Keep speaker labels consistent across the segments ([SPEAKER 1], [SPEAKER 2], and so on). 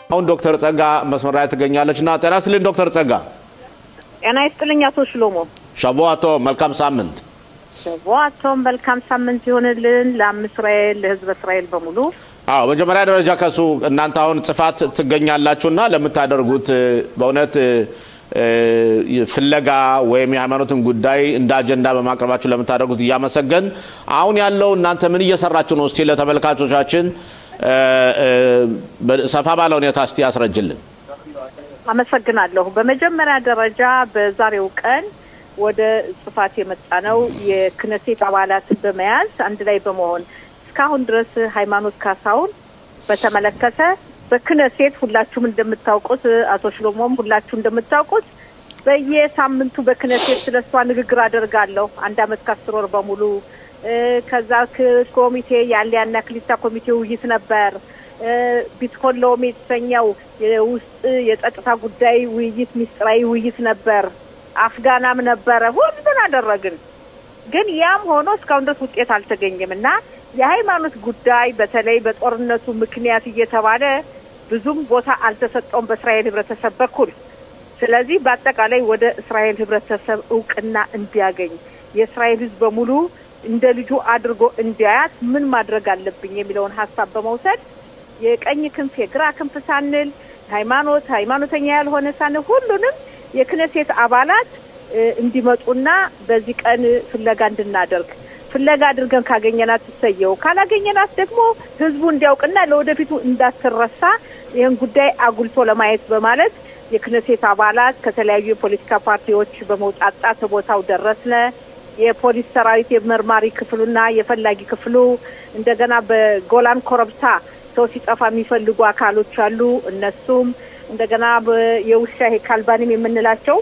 [SPEAKER 1] አሁን ዶክተር ጸጋ መስመር ላይ ተገኛለችና ጤና ይስጥልኝ ዶክተር ጸጋ።
[SPEAKER 2] ጤና ይስጥልኝ አቶ ሽሎሞ።
[SPEAKER 1] ሸዋቶ መልካም ሳምንት።
[SPEAKER 2] ሸዋቶ መልካም ሳምንት ይሁንልን ለእስራኤል ለህዝብ እስራኤል በሙሉ።
[SPEAKER 1] በመጀመሪያ ደረጃ ከሱ እናንተ አሁን ጽፋት ትገኛላችሁና ለምታደርጉት በእውነት ፍለጋ ወይም የሃይማኖትን ጉዳይ እንደ አጀንዳ በማቅረባችሁ ለምታደርጉት ያመሰገን። አሁን ያለው እናንተ ምን እየሰራችሁ ነው? እስቲ ለተመልካቾቻችን ሰፋ ባለ ሁኔታ እስቲ ያስረጅልን።
[SPEAKER 2] አመሰግናለሁ። በመጀመሪያ ደረጃ በዛሬው ቀን ወደ ጽፋት የመጣነው የክነሴት አባላትን በመያዝ አንድ ላይ በመሆን እስካሁን ድረስ ሃይማኖት ካሳውን በተመለከተ በክነሴት ሁላችሁም እንደምታውቁት አቶ ሽሎሞም ሁላችሁ እንደምታውቁት በየሳምንቱ በክነሴት ስለሷ ንግግር አደርጋለሁ 1 አመት ከ10 ወር በሙሉ። ከዛ ኮሚቴ ያለያና ክሊታ ኮሚቴ ውይይት ነበር። ቢትኮን ሎሚ የተሰኘው የውስጥ የጸጥታ ጉዳይ ውይይት ሚስጥራዊ ውይይት ነበር። አፍጋናም ነበረ። ሁሉን አደረግን። ግን ያም ሆኖ እስካሁን ድረስ ውጤት አልተገኘምና የሃይማኖት ጉዳይ በተለይ በጦርነቱ ምክንያት እየተባለ ብዙም ቦታ አልተሰጠውም በእስራኤል ህብረተሰብ በኩል። ስለዚህ በአጠቃላይ ወደ እስራኤል ህብረተሰብ እውቅና እንዲያገኝ የእስራኤል ህዝብ በሙሉ እንደ ልጁ አድርጎ እንዲያያት ምን ማድረግ አለብኝ የሚለውን ሐሳብ በመውሰድ የቀኝ ክንፍ የግራ ክንፍ ሳንል ሃይማኖተኛ ያልሆነ ሳንል ሁሉንም የክነሴት አባላት እንዲመጡና በዚህ ቀን ፍለጋ እንድናደርግ ፍለጋ አድርገን ካገኘናት ተሰየው ካላገኘናት ደግሞ ህዝቡ እንዲያውቅና ለወደፊቱ እንዳትረሳ ይሄን ጉዳይ አጉልቶ ለማየት በማለት የክነሴት አባላት ከተለያዩ የፖለቲካ ፓርቲዎች በመውጣጣት ቦታው ደረስነ። የፖሊስ ሰራዊት የመርማሪ ክፍሉና የፈላጊ ክፍሉ እንደገና በጎላን ኮረብታ ሰው ሲጠፋ የሚፈልጉ አካሎች አሉ። እነሱም እንደገና የውሻ ካልባንም የምንላቸው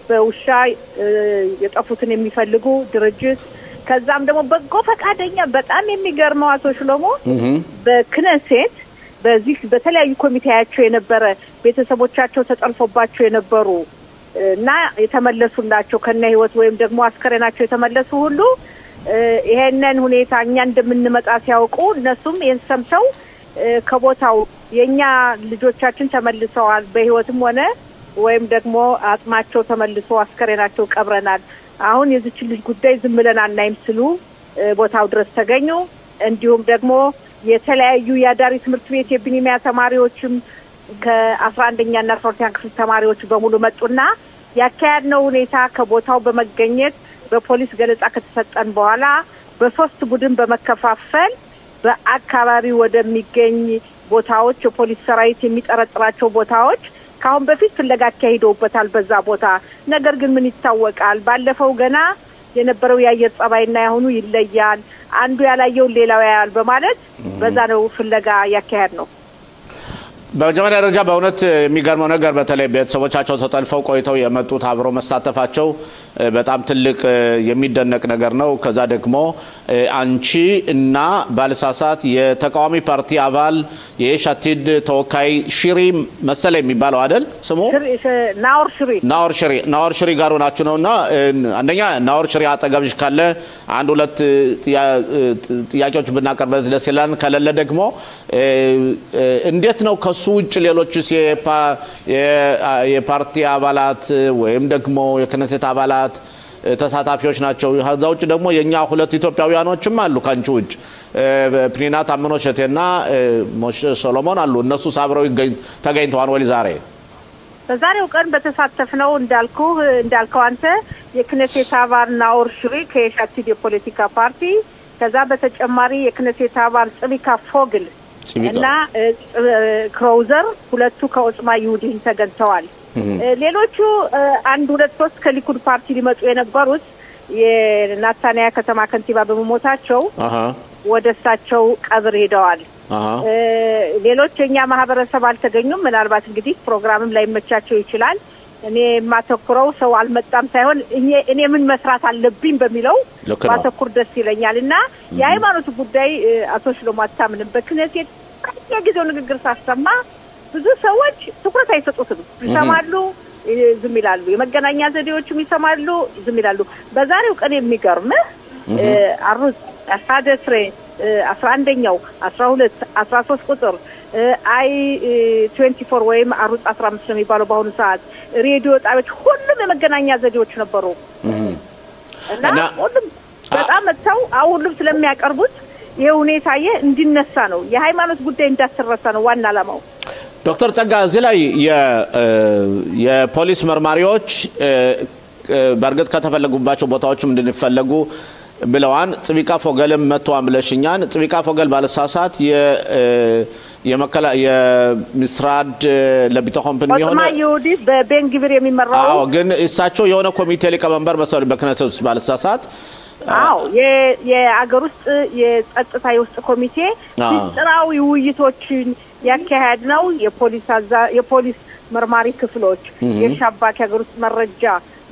[SPEAKER 2] በውሻ የጠፉትን የሚፈልጉ ድርጅት ከዛም ደግሞ በጎ ፈቃደኛ በጣም የሚገርመው አቶ ሽሎሞ በክነሴት በዚህ በተለያዩ ኮሚቴያቸው የነበረ ቤተሰቦቻቸው ተጠልፎባቸው የነበሩ እና የተመለሱላቸው ከነ ህይወት ወይም ደግሞ አስከሬናቸው የተመለሱ ሁሉ ይሄንን ሁኔታ እኛ እንደምንመጣ ሲያውቁ እነሱም የሰምተው ከቦታው የኛ ልጆቻችን ተመልሰዋል በህይወትም ሆነ ወይም ደግሞ አጥማቸው ተመልሶ አስከሬናቸው ቀብረናል አሁን የዚች ልጅ ጉዳይ ዝም ብለን አናይም ስሉ ቦታው ድረስ ተገኙ። እንዲሁም ደግሞ የተለያዩ ያዳሪ ትምህርት ቤት የብኒሚያ ተማሪዎችም ከ11ኛ እና 12ኛ ክፍል ተማሪዎች በሙሉ መጡና ያካያድነው ሁኔታ ከቦታው በመገኘት በፖሊስ ገለጻ ከተሰጠን በኋላ በሶስት ቡድን በመከፋፈል በአካባቢ ወደሚገኝ ቦታዎች የፖሊስ ሰራዊት የሚጠረጥራቸው ቦታዎች ካሁን በፊት ፍለጋ አካሂደውበታል በዛ ቦታ። ነገር ግን ምን ይታወቃል ባለፈው ገና የነበረው የአየር ጸባይና ያሁኑ ይለያል አንዱ ያላየው ሌላው ያያል በማለት በዛ ነው ፍለጋ ያካሄድ ነው።
[SPEAKER 1] በመጀመሪያ ደረጃ በእውነት የሚገርመው ነገር በተለይ ቤተሰቦቻቸው ተጠልፈው ቆይተው የመጡት አብሮ መሳተፋቸው በጣም ትልቅ የሚደነቅ ነገር ነው። ከዛ ደግሞ አንቺ እና ባልሳሳት የተቃዋሚ ፓርቲ አባል የሻቲድ ተወካይ ሽሪ መሰለ የሚባለው አይደል ስሙ ናኦር ሽሪ ጋር ሆናችሁ ነውና አንደኛ ናኦር ሽሪ አጠገብሽ ካለ አንድ ሁለት ጥያቄዎች ብናቀርበት ደስ ይላል። ከሌለ ደግሞ እንዴት ነው ከሱ ውጭ ሌሎችስ የፓርቲ አባላት ወይም ደግሞ የክነሴት አባላት ተሳታፊዎች ናቸው? ከዛ ውጭ ደግሞ የኛ ሁለት ኢትዮጵያውያኖችም አሉ ካንቺ ውጭ ፕኒና ታምኖሸቴና ሞሽ ሶሎሞን አሉ። እነሱ ሳብረው ተገኝተዋል ወይ ዛሬ?
[SPEAKER 2] በዛሬው ቀን በተሳተፍነው እንዳልከው አንተ የክነሴት አባል ናኦር ሽሪ ከሻቲድ የፖለቲካ ፓርቲ ከዛ በተጨማሪ የክነሴት አባል ጽቢካ ፎግል እና ክሮዘር ሁለቱ ከኦጽማ ይሁዲን ተገኝተዋል። ሌሎቹ አንድ ሁለት ሶስት ከሊኩድ ፓርቲ ሊመጡ የነበሩት የናታንያ ከተማ ከንቲባ በመሞታቸው ወደሳቸው ቀብር ሄደዋል። ሌሎች የኛ ማህበረሰብ አልተገኙም። ምናልባት እንግዲህ ፕሮግራምም ላይ መቻቸው ይችላል። እኔ ማተኩረው ሰው አልመጣም ሳይሆን እኔ ምን መስራት አለብኝ በሚለው ማተኩር ደስ ይለኛልና የሃይማኖት ጉዳይ አቶ ሽሎሞ አታምንም በክነሴት ከጊዜው ንግግር ሳሰማ ብዙ ሰዎች ትኩረት አይሰጡትም። ይሰማሉ ዝም ይላሉ። የመገናኛ ዘዴዎችም ይሰማሉ ዝም ይላሉ። በዛሬው ቀን የሚገርምህ አሩስ 11ኛው 12 13 ቁጥር i24 ወይም አሩጽ 15 ነው የሚባለው በአሁኑ ሰዓት ሬዲዮ ጣቢያዎች ሁሉም የመገናኛ ዘዴዎች ነበሩ እና ሁሉም በጣም መጥተው ሁሉም ስለሚያቀርቡት የሁኔታዬ እንዲነሳ ነው የሃይማኖት ጉዳይ እንዳትረሳ ነው ዋና ዓላማው
[SPEAKER 1] ዶክተር ጸጋ እዚህ ላይ የፖሊስ መርማሪዎች በርግጥ ከተፈለጉባቸው ቦታዎችም እንድንፈልጉ ብለዋን ጽቢቃ ፎገለም መጥተዋል ብለሽኛን ጽቢቃ ፎገል ባለሳሳት የምስራድ ለቢተሆም ምን ይሆነ
[SPEAKER 2] ማዩዲ በቤንግብር የሚመራው
[SPEAKER 1] ግን እሳቸው የሆነ ኮሚቴ ሊቀመንበር መሰሉ በክነሰት ውስጥ ባለሳሳት
[SPEAKER 2] የአገር ውስጥ የጸጥታ የውስጥ ኮሚቴ ምስጢራዊ ውይይቶችን ያካሄድ ነው የፖሊስ መርማሪ ክፍሎች የሻባክ የአገር ውስጥ መረጃ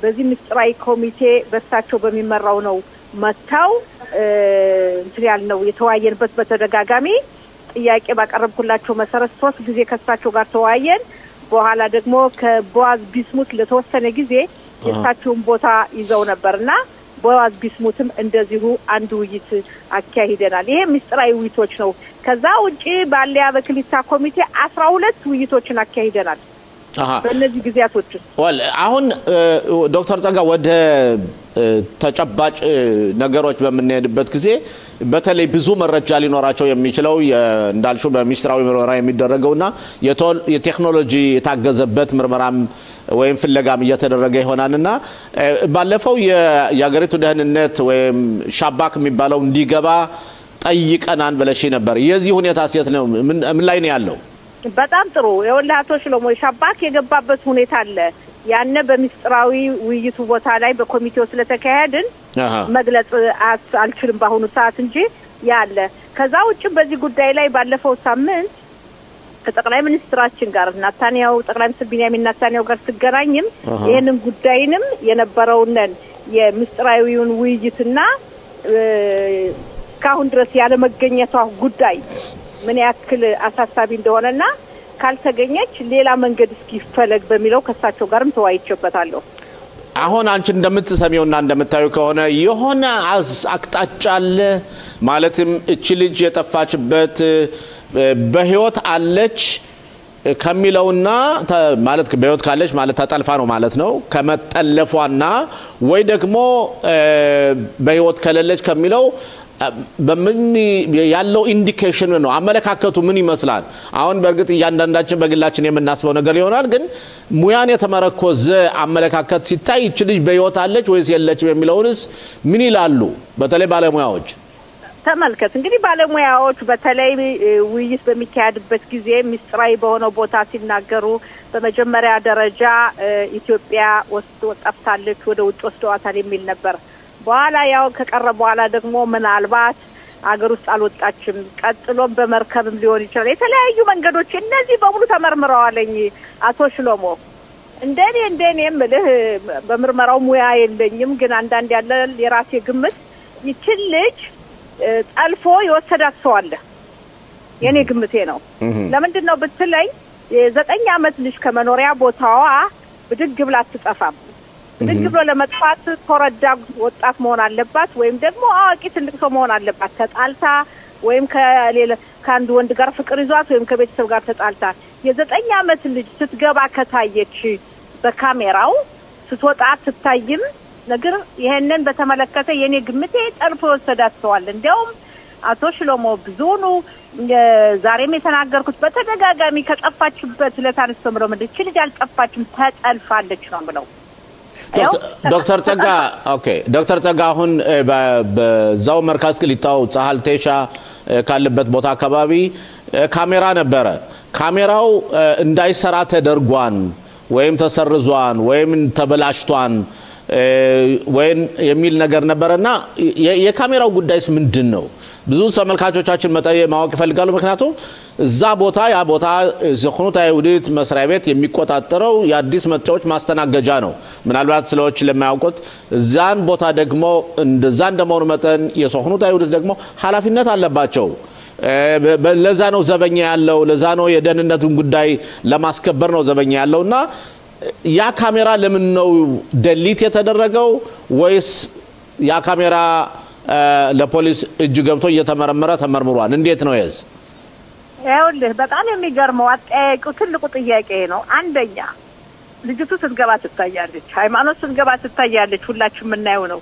[SPEAKER 2] በዚህ ምስጢራዊ ኮሚቴ በሳቸው በሚመራው ነው መታው እንትን ነው የተዋየንበት በተደጋጋሚ ጥያቄ ባቀረብኩላቸው መሰረት 3 ጊዜ ከሳቸው ጋር ተዋየን በኋላ ደግሞ ከቦአዝ ቢስሙት ለተወሰነ ጊዜ የሳቸውን ቦታ ይዘው ነበርና ቦአዝ ቢስሙትም እንደዚሁ አንድ ውይይት አካሂደናል ይሄ ምስጢራዊ ውይይቶች ነው ከዛ ውጪ ባለያ በክሊታ ኮሚቴ 12 ውይይቶችን አካሂደናል በእነዚህ ጊዜያቶች
[SPEAKER 1] አሁን ዶክተር ጸጋ ወደ ተጨባጭ ነገሮች በመነየድበት ጊዜ በተለይ ብዙ መረጃ ሊኖራቸው የሚችለው እንዳልሽው በሚስጥራዊ ምርመራ የሚደረገውና የቴክኖሎጂ የታገዘበት ምርመራም ወይም ፍለጋም እየተደረገ ይሆናልና ባለፈው የሀገሪቱ ደህንነት ወይም ሻባክ የሚባለው እንዲገባ ጠይቀናን በለሽ ነበር የዚህ ሁኔታ ሴት ነው ምን ላይ ነው ያለው
[SPEAKER 2] በጣም ጥሩ የወላቶ ሽሎሞ ሻባክ የገባበት ሁኔታ አለ ያነ በሚስጥራዊ ውይይቱ ቦታ ላይ በኮሚቴው ስለተካሄድን መግለጽ አልችልም በአሁኑ ሰዓት እንጂ ያለ ከዛ ውጭ በዚህ ጉዳይ ላይ ባለፈው ሳምንት ከጠቅላይ ሚኒስትራችን ጋር ናታንያው ጠቅላይ ሚኒስትር ቢንያሚን ናታንያው ጋር ተገናኝም ይሄንን ጉዳይንም የነበረውን የሚስጥራዊውን ውይይትና እስካሁን ድረስ ያለ መገኘቷ ጉዳይ ምን ያክል አሳሳቢ እንደሆነና ካልተገኘች ሌላ መንገድ እስኪፈለግ በሚለው ከሳቸው ጋርም ተዋይቼበታለሁ
[SPEAKER 1] አሁን አንቺ እንደምትሰሚውና እንደምታዩ ከሆነ የሆነ አቅጣጫ አለ ማለትም እቺ ልጅ የጠፋችበት በህይወት አለች ከሚለውና ማለት በህይወት ካለች ማለት ተጠልፋ ነው ማለት ነው ከመጠለፏና ወይ ደግሞ በህይወት ከሌለች ከሚለው በምን ያለው ኢንዲኬሽን ነው አመለካከቱ ምን ይመስላል አሁን በርግጥ እያንዳንዳችን በግላችን የምናስበው ነገር ይሆናል ግን ሙያን የተመረኮዘ አመለካከት ሲታይ እቺ ልጅ በህይወት አለች ወይስ የለችም የሚለውንስ ምን ይላሉ በተለይ ባለሙያዎች
[SPEAKER 2] ተመልከት እንግዲህ ባለሙያዎች በተለይ ውይይት በሚካሄድበት ጊዜ ሚስጥራዊ በሆነው ቦታ ሲናገሩ በመጀመሪያ ደረጃ ኢትዮጵያ ወጣፍታለች ወደ ውጭ ወስደዋታል የሚል ነበር በኋላ ያው ከቀረበ በኋላ ደግሞ ምናልባት አገር ውስጥ አልወጣችም ቀጥሎም በመርከብም ሊሆን ይችላል የተለያዩ መንገዶች እነዚህ በሙሉ ተመርምረዋልኝ አቶ ሽሎሞ እንደኔ ምልህ በምርመራው ሙያ የለኝም ግን አንዳንድ ያለ የራሴ ግምት ይችል ልጅ ጠልፎ የወሰዳት ሰው አለ የኔ ግምቴ ነው ለምንድን ነው ብትለኝ የ9 አመት ልጅ ከመኖሪያ ቦታዋ ብድግ ብላ አትጠፋም ብድግ ብሎ ለመጥፋት ተረዳ ወጣት መሆን አለባት ወይም ደግሞ አዋቂ ትልቅ ሰው መሆን አለባት ተጣልታ ወይም ከአንድ ወንድ ጋር ፍቅር ይዟት ወይም ከቤተሰብ ጋር ተጣልታ የ9 አመት ልጅ ስትገባ ከታየች በካሜራው ስትወጣ ትታይም ነገር ይሄንን በተመለከተ የኔ ግምቴ ጠልፎ ወሰዳት ሰዋል እንደውም አቶ ሽሎሞ ብዙኑ ዛሬም የተናገርኩት በተደጋጋሚ ከጠፋችበት ለታንስተምሮ ምድች ልጅ አልጠፋችም ተጠልፋለች ነው ብለው
[SPEAKER 1] ዶክተር ጸጋ ኦኬ ዶክተር ጸጋ አሁን በዛው መርካዝ ክሊታው ጻሃል ቴሻ ካለበት ቦታ አካባቢ ካሜራ ነበረ ካሜራው እንዳይሰራ ተደርጓን ወይም ተሰርዟን ወይም ተበላሽቷን ወይን የሚል ነገር ነበርና የካሜራው ጉዳይስ ምንድነው ብዙ ተመልካቾቻችን ማወቅ ይፈልጋሉ ምክንያቱም እዛ ቦታ ያ ቦታ ዘኹኑት አይሁዲት መስሪያ ቤት የሚቆጣጠረው የአዲስ መጣዎች ማስተናገጃ ነው ምናልባት ስለዎች ለማያውቁት እዛን ቦታ ደግሞ እንደዛ እንደመሆኑ መጠን የዘኹኑት አይሁዲት ደግሞ ኃላፊነት አለባቸው ለዛ ነው ዘበኛ ያለው ለዛ ነው የደህንነቱን ጉዳይ ለማስከበር ነው ዘበኛ ያለውና ያ ካሜራ ለምን ነው ደሊት የተደረገው ወይስ ያ ካሜራ ለፖሊስ እጅ ገብቶ እየተመረመረ ተመርምሯል እንዴት ነው ያዝ
[SPEAKER 2] ይኸውልህ በጣም የሚገርመው አጠያቂው ትልቁ ጥያቄ ነው። አንደኛ ልጅቱ ስትገባ ትታያለች፣ ሃይማኖት ስትገባ ትታያለች፣ ሁላችን የምናየው ነው።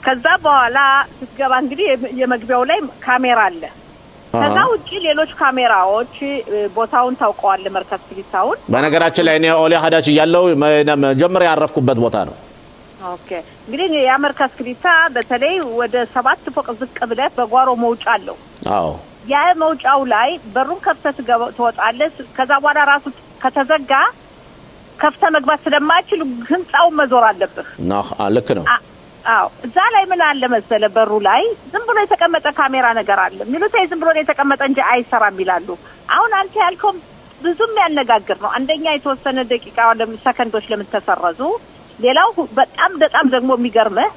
[SPEAKER 2] ከዛ በኋላ ስትገባ እንግዲህ የመግቢያው ላይ ካሜራ አለ። ከዛ ውጪ ሌሎች ካሜራዎች ቦታውን ታውቀዋል መርከዝ ክሊታውን።
[SPEAKER 1] በነገራችን ላይ እኔ ኦሊ ሀዳች ያለው መጀመሪያ ያረፍኩበት ቦታ ነው።
[SPEAKER 2] ኦኬ እንግዲህ ያ መርከዝ ክሊታ በተለይ ወደ 7 ፎቅ ዝቅ ብለህ በጓሮ መውጫ አለው።
[SPEAKER 1] አዎ
[SPEAKER 2] ያ መውጫው ላይ በሩን ከፍተህ ትወጣለህ። ከዛ በኋላ ራሱ ከተዘጋ ከፍተህ መግባት ስለማይችል ህንጻውን መዞር አለብህ።
[SPEAKER 1] ልክ ነው።
[SPEAKER 2] አዎ እዛ ላይ ምን አለ መሰለ በሩ ላይ ዝም ብሎ የተቀመጠ ካሜራ ነገር አለ። ሚሉት ዝም ብሎ የተቀመጠ እንጂ አይሰራም ይላሉ። አሁን አንተ ያልከው ብዙም ያነጋግር ነው። አንደኛ የተወሰነ ደቂቃ ሰከንዶች ለምን ተሰረዙ? ሌላው በጣም ደግሞ የሚገርምህ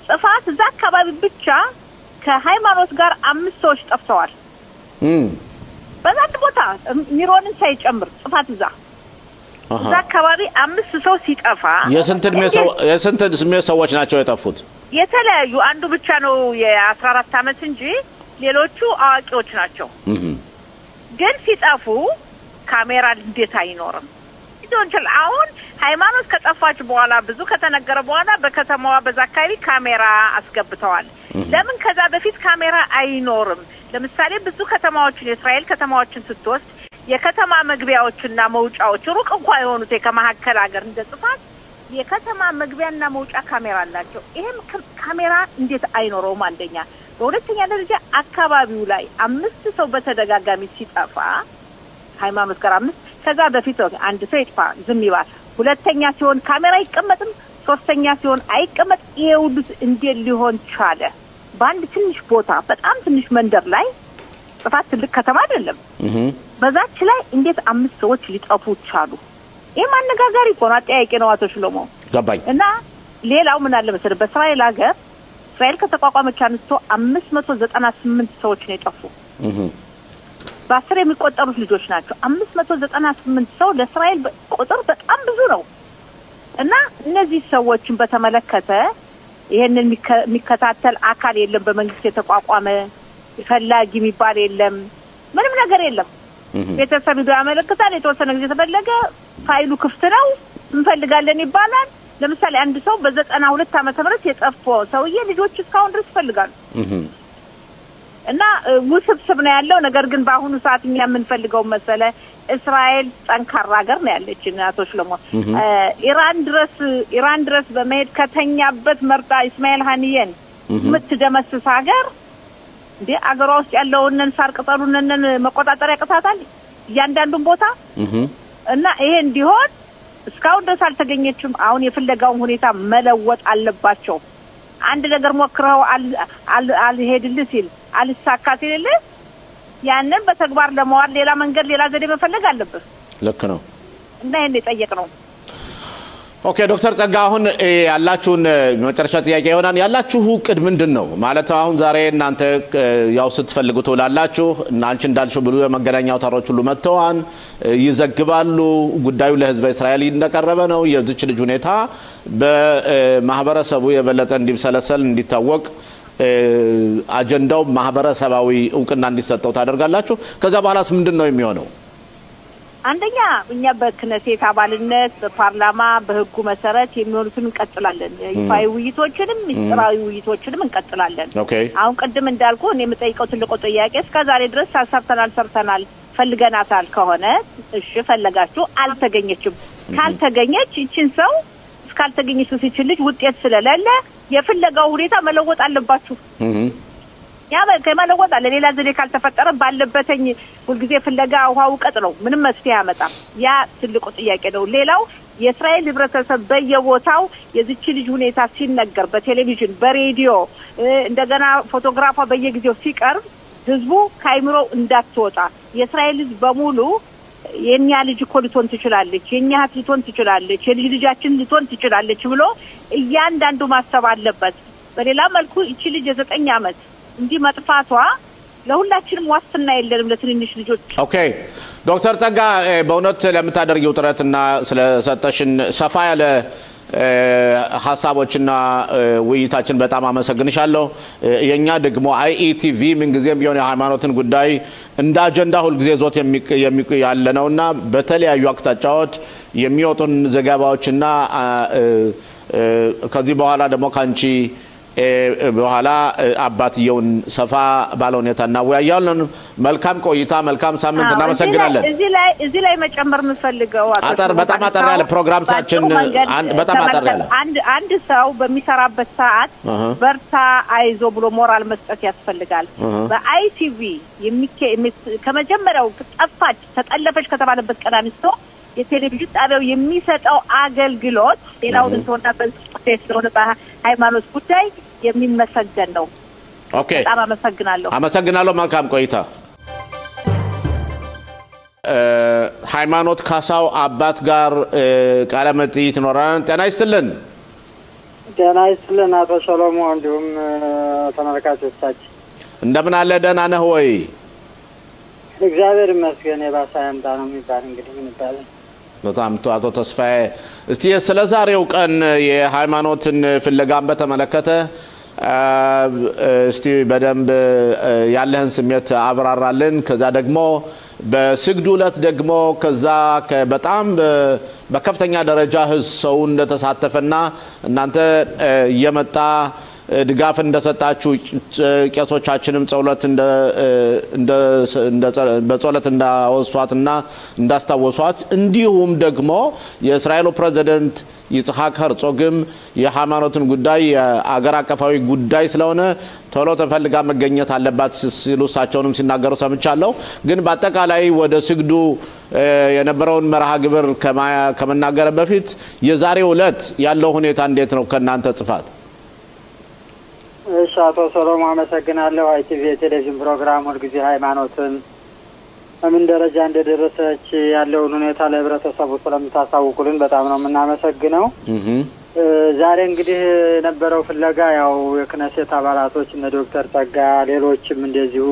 [SPEAKER 2] ጽፋት እዛ አካባቢ ብቻ ከሃይማኖት ጋር 5 ሰዎች ጠፍተዋል። በዛት ቦታ ሚሮንን ሳይጨምር ጽፋት እዛ አካባቢ 5 ሰው ሲጠፋ የስንት ሰዎች ናቸው የጠፉት? የተለያዩ አንዱ ብቻ ነው የ14 አመት እንጂ ሌሎቹ አዋቂዎች ናቸው። ግን ሲጠፉ ካሜራ እንዴት አይኖርም? ይዶንቻል አሁን ሃይማኖት ከጠፋች በኋላ ብዙ ከተነገረ በኋላ በከተማዋ በዛ አካባቢ ካሜራ አስገብተዋል። ለምን ከዛ በፊት ካሜራ አይኖርም? ለምሳሌ ብዙ ከተማዎችን የእስራኤል ከተማዎችን ስትወስድ የከተማ መግቢያዎችና መውጫዎች ሩቅ እንኳን የሆኑት ከመሐከል ሀገር እንደ ጽፋት የከተማ መግቢያና መውጫ ካሜራ አላቸው። ይሄም ካሜራ እንዴት አይኖረውም? አንደኛ። በሁለተኛ ደረጃ አካባቢው ላይ 5 ሰው በተደጋጋሚ ሲጠፋ ሃይማኖት ጋር 5 ከዛ በፊት አንድ ሰው ይጥፋ ዝም ይባል። ሁለተኛ ሲሆን ካሜራ አይቀመጥም፣ ሶስተኛ ሲሆን አይቀመጥ። ይሄውልት እንዴት ሊሆን ቻለ? በአንድ ትንሽ ቦታ በጣም ትንሽ መንደር ላይ ጽፋት ትልቅ ከተማ አይደለም። በዛች ላይ እንዴት 5 ሰዎች ሊጠፉ ቻሉ? ይሄ ማነጋገር ይቆና አጠያቂ ነው። አቶ ሽሎሞ
[SPEAKER 1] ገባኝ።
[SPEAKER 2] እና ሌላው ምን አለ መሰለህ በእስራኤል ሀገር እስራኤል ከተቋቋመች አንስቶ 598 ሰዎች ነው የጠፉ። በ10 የሚቆጠሩት ልጆች ናቸው። 598 ሰው ለእስራኤል ቁጥር በጣም ብዙ ነው። እና እነዚህ ሰዎችን በተመለከተ ይሄንን የሚከታተል አካል የለም። በመንግስት የተቋቋመ ፈላጊ የሚባል የለም። ምንም ነገር የለም። ቤተሰብ ይዶ ያመለክታል። የተወሰነ ጊዜ ተፈለገ ፋይሉ ክፍት ነው እንፈልጋለን ይባላል። ለምሳሌ አንድ ሰው በ92 ዓመተ ምህረት የጠፋው ሰውዬ ልጆች እስካሁን ድረስ ይፈልጋሉ። እና ውስብስብ ነው ያለው ነገር። ግን በአሁኑ ሰዓት እኛ የምንፈልገው መሰለ እስራኤል ጠንካራ ሀገር ነው ያለች እናቶች ለሞ ኢራን ድረስ በመሄድ ከተኛበት መርጣ እስማኤል ሀኒየን የምትደመስስ ሀገር እንዴ አገሯ ውስጥ ያለውን ሳር ቅጠሉን መቆጣጠር ያቅታታል እያንዳንዱን ቦታ። እና ይሄ እንዲሆን እስካሁን ድረስ አልተገኘችም። አሁን የፍለጋውን ሁኔታ መለወጥ አለባቸው። አንድ ነገር ሞክረው አልሄድልህ ሲል አልሳካ ሲል ያንን በተግባር ለማዋል ሌላ መንገድ ሌላ ዘዴ መፈለግ አለበት።
[SPEAKER 1] ልክ ነው።
[SPEAKER 2] እና ይሄን የጠየቅነው
[SPEAKER 1] ኦኬ ዶክተር ጸጋ አሁን ያላችሁን መጨረሻ ጥያቄ ይሆናል። ያላችሁ እቅድ ምንድነው? ማለት አሁን ዛሬ እናንተ ያው ስትፈልጉት ወላላችሁ እና አንቺ እንዳልሽው ብሉ የመገናኛ አውታሮች ሁሉ መጥተዋል ይዘግባሉ። ጉዳዩ ለህዝብ እስራኤል እንደቀረበ ነው። የዚች ልጅ ሁኔታ በማህበረሰቡ የበለጠ እንዲሰለሰል እንዲታወቅ አጀንዳው ማህበረሰባዊ እውቅና እንዲሰጠው ታደርጋላችሁ። ከዛ በኋላስ ምንድነው የሚሆነው?
[SPEAKER 2] አንደኛ እኛ በክነሴት አባልነት በፓርላማ በህጉ መሰረት የሚሆኑትን እንቀጥላለን። ይፋዊ ውይይቶችንም ምስጢራዊ ውይይቶችንም እንቀጥላለን። አሁን ቅድም እንዳልኩ እኔ የምጠይቀው ትልቁ ጥያቄ እስከዛሬ ድረስ ሰርተናል ፈልገናታል ከሆነ እሺ ፈለጋችሁ አልተገኘችም። ካልተገኘች እቺን ሰው እስካልተገኘች ሲችልሽ ውጤት ስለሌለ የፍለጋው ሁኔታ መለወጥ አለባችሁ። ያ ከመለወጥ አለ ሌላ ዘዴ ካልተፈጠረ ባለበተኝ ሁልጊዜ ፍለጋ ውሃው ቀጥ ነው ምንም መፍትሄ ያመጣ። ያ ትልቁ ጥያቄ ነው። ሌላው የእስራኤል ህብረተሰብ በየቦታው የዚች ልጅ ሁኔታ ሲነገር በቴሌቪዥን በሬዲዮ እንደገና ፎቶግራፏ በየጊዜው ሲቀርብ ህዝቡ ካይምሮ እንዳትወጣ የእስራኤል ህዝብ በሙሉ የኛ ልጅ እኮ ልትሆን ትችላለች፣ የኛ እህት ልትሆን ትችላለች፣ የልጅ ልጃችን ልትሆን ትችላለች ብሎ እያንዳንዱ ማሰብ አለበት። በሌላ መልኩ እቺ ልጅ የ9 አመት እንዲ መጥፋቷ ለሁላችንም ዋስትና የለንም ለትንንሽ ልጆች። ኦኬ
[SPEAKER 1] ዶክተር ጸጋ በእውነት ለምታደርጊው ጥረትና ስለሰጠሽን ሰፋ ያለ ሐሳቦችና ውይይታችን በጣም አመሰግንሻለሁ። የኛ ደግሞ IETV ምን ጊዜም ቢሆን የሃይማኖትን ጉዳይ እንደ አጀንዳ ሁሉ ጊዜ ዞት ያለነውና በተለያዩ አቅጣጫዎች የሚወጡን ዘገባዎችና ከዚህ በኋላ ደግሞ ካንቺ በኋላ አባትየውን ሰፋ ባለ ሁኔታ እናወያያለን። መልካም ቆይታ፣ መልካም ሳምንት። እናመሰግናለን።
[SPEAKER 2] እዚህ ላይ መጨመር የምፈልገው
[SPEAKER 1] በጣም አጠር ያለ ፕሮግራማችን በጣም አጠር ያለ
[SPEAKER 2] አንድ ሰው በሚሰራበት ሰዓት በርታ አይዞ ብሎ ሞራል መስጠት ያስፈልጋል። በITV ከመጀመሪያው ጠፋች ተጠለፈች ከተባለበት ቀን አንስቶ የቴሌቪዥን ጣቢያው የሚሰጠው አገልግሎት ሌላውን እንተውና በስፔስ ስለሆነ በሃይማኖት ጉዳይ የሚመሰገን ነው።
[SPEAKER 1] ኦኬ፣
[SPEAKER 2] በጣም አመሰግናለሁ።
[SPEAKER 1] መልካም ቆይታ። ሃይማኖት ካሳው አባት ጋር ቃለ መጠይቅ ይኖራል። ጤና ይስጥልን።
[SPEAKER 3] አቶ ሰሎሞን እንዲሁም ተመልካቾቻችን እንደምን
[SPEAKER 1] አለ? ደህና ነህ ወይ?
[SPEAKER 3] እግዚአብሔር ይመስገን። የባሳያምታ ነው የሚባል እንግዲህ ምን ይባላል።
[SPEAKER 1] በጣም አቶ ተስፋዬ እስቲ ስለ ዛሬው ቀን የሃይማኖትን ፍለጋን በተመለከተ እስቲ በደንብ ያለህን ስሜት አብራራልን። ከዛ ደግሞ በስግዱ ዕለት ደግሞ ከዛ በጣም በከፍተኛ ደረጃ ሰው እንደተሳተፈና እናንተ የመጣ ድጋፍ እንደሰጣችሁ ቄሶቻችንም ጸሎት በጸሎት እንዳወሷትና እንዳስታወሷት እንዲሁም ደግሞ የእስራኤሉ ፕሬዝዳንት ይስሐቅ ሄርጾግም የሃይማኖትን ጉዳይ የአገር አቀፋዊ ጉዳይ ስለሆነ ቶሎ ተፈልጋ መገኘት አለባት ሲሉ እሳቸውንም ሲናገሩ ሰምቻለሁ። ግን በአጠቃላይ ወደ ስግዱ የነበረውን መርሃ ግብር ከመናገር በፊት የዛሬው ዕለት ያለው ሁኔታ እንዴት ነው ከናንተ ጽፋት?
[SPEAKER 3] እሺ አቶ ሰሎሞን አመሰግናለሁ። ITV ቴሌቪዥን ፕሮግራም ሁልጊዜ ሃይማኖትን በምን ደረጃ እንደደረሰች ያለውን ሁኔታ ለህብረተሰቡ ስለምታሳውቁልን በጣም ነው የምናመሰግነው። ዛሬ እንግዲህ የነበረው ፍለጋ ያው የክነሴት አባላቶች እነ ዶክተር ጸጋ ሌሎችም እንደዚሁ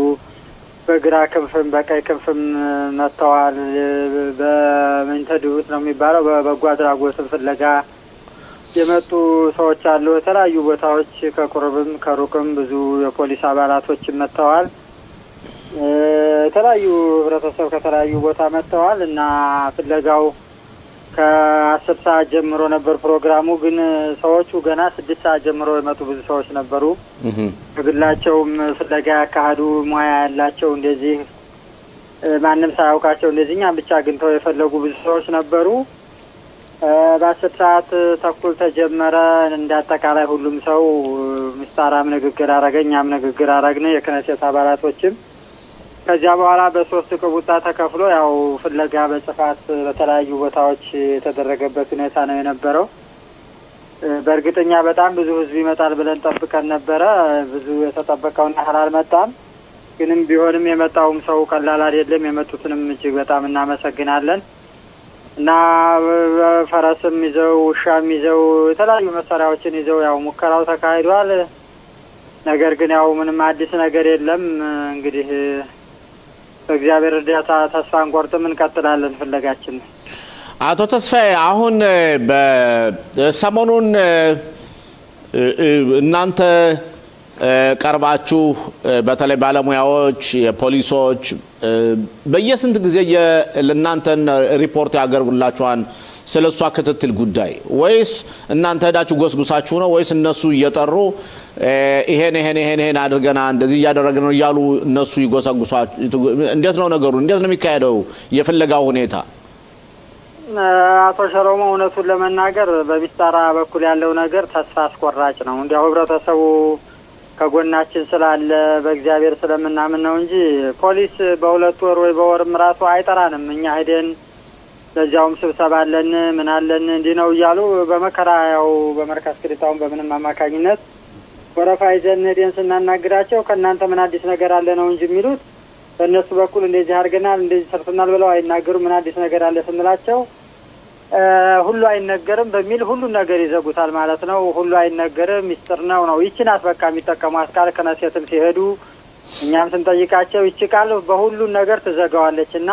[SPEAKER 3] በግራ ክንፍም በቀይ ክንፍም መጥተዋል። በመንተዱት ነው የሚባለው በበጎ አድራጎት ፍለጋ የመጡ ሰዎች አሉ። የተለያዩ ቦታዎች ከቁርብም ከሩቅም ብዙ የፖሊስ አባላቶች መጥተዋል። የተለያዩ ህብረተሰብ ከተለያዩ ቦታ መጥተዋል እና ፍለጋው ከ10 ሰዓት ጀምሮ ነበር ፕሮግራሙ። ግን ሰዎቹ ገና 6 ሰዓት ጀምሮ የመጡ ብዙ ሰዎች ነበሩ። በግላቸውም ፍለጋ ያካሄዱ ሙያ ያላቸው እንደዚህ ማንም ሳያውቃቸው እንደዚህኛ ብቻ አግኝተው የፈለጉ ብዙ ሰዎች ነበሩ። በ10 ሰዓት ተኩል ተጀመረ። እንዳጠቃላይ ሁሉም ሰው ምስጣራም ንግግር አረገኛም ንግግር አረግነ የክነሴት አባላቶችም። ከዚያ በኋላ በ3 ቅቡጣ ተከፍሎ ያው ፍለጋ በጽፋት በተለያዩ ቦታዎች የተደረገበት ሁኔታ ነው የነበረው። በእርግጠኛ በጣም ብዙ ህዝብ ይመጣል ብለን ጠብቀን ነበረ። ብዙ የተጠበቀውና አልመጣም። ግንም ቢሆንም የመጣውም ሰው ቀላል አይደለም። የመጡትንም እጅግ በጣም እናመሰግናለን። እና ፈረስም ይዘው ውሻም ይዘው የተለያዩ መሳሪያዎችን ይዘው ያው ሙከራው ተካሂዷል። ነገር ግን ያው ምንም አዲስ ነገር የለም። እንግዲህ በእግዚአብሔር እርዳታ ተስፋ አንቆርጥም፣ እንቀጥላለን ፍለጋችን።
[SPEAKER 1] አቶ ተስፋዬ አሁን በሰሞኑን እናንተ ቀርባችሁ በተለይ ባለሙያዎች የፖሊሶች በየስንት ጊዜ ለእናንተን ሪፖርት ያቀርቡላችኋል ስለሷ ክትትል ጉዳይ? ወይስ እናንተ ሄዳችሁ ጎስጉሳችሁ ነው? ወይስ እነሱ እየጠሩ ይሄን አድርገና እንደዚህ ያደረግን ነው እያሉ እነሱ ይጎሰጉሳችሁ? እንዴት ነው ነገሩ? እንዴት ነው የሚካሄደው የፍለጋው ሁኔታ?
[SPEAKER 3] አቶ ሰሎሞን እውነቱን ለመናገር በሚስጣራ በኩል ያለው ነገር ተስፋ አስቆራጭ ነው። እንዲያው ህብረተሰቡ ከጎናችን ስላለ በእግዚአብሔር ስለምናምን ነው እንጂ ፖሊስ በ2 ወር ወይ በወርም ራሱ አይጠራንም። እኛ ሄደን ለዚያውም ስብሰባ አለን ምን አለን እንዲህ ነው እያሉ በመከራ ያው በመርካስ ክሪታውን በምንም አማካኝነት ወረፋ ይዘን ሄደን ስናናግራቸው ከእናንተ ምን አዲስ ነገር አለ ነው እንጂ የሚሉት። በእነሱ በኩል እንደዚህ አድርገናል እንደዚህ ሰርተናል ብለው አይናገሩም። ምን አዲስ ነገር አለ ስንላቸው ሁሉ አይነገርም በሚል ሁሉ ነገር ይዘጉታል ማለት ነው። ሁሉ አይነገርም ሚስጥር ነው ይችናት በቃ የሚጠቀሟት ቃል ከነሴትም ሲሄዱ እኛም ስንጠይቃቸው ይችቃል በሁሉ ነገር ትዘጋዋለችና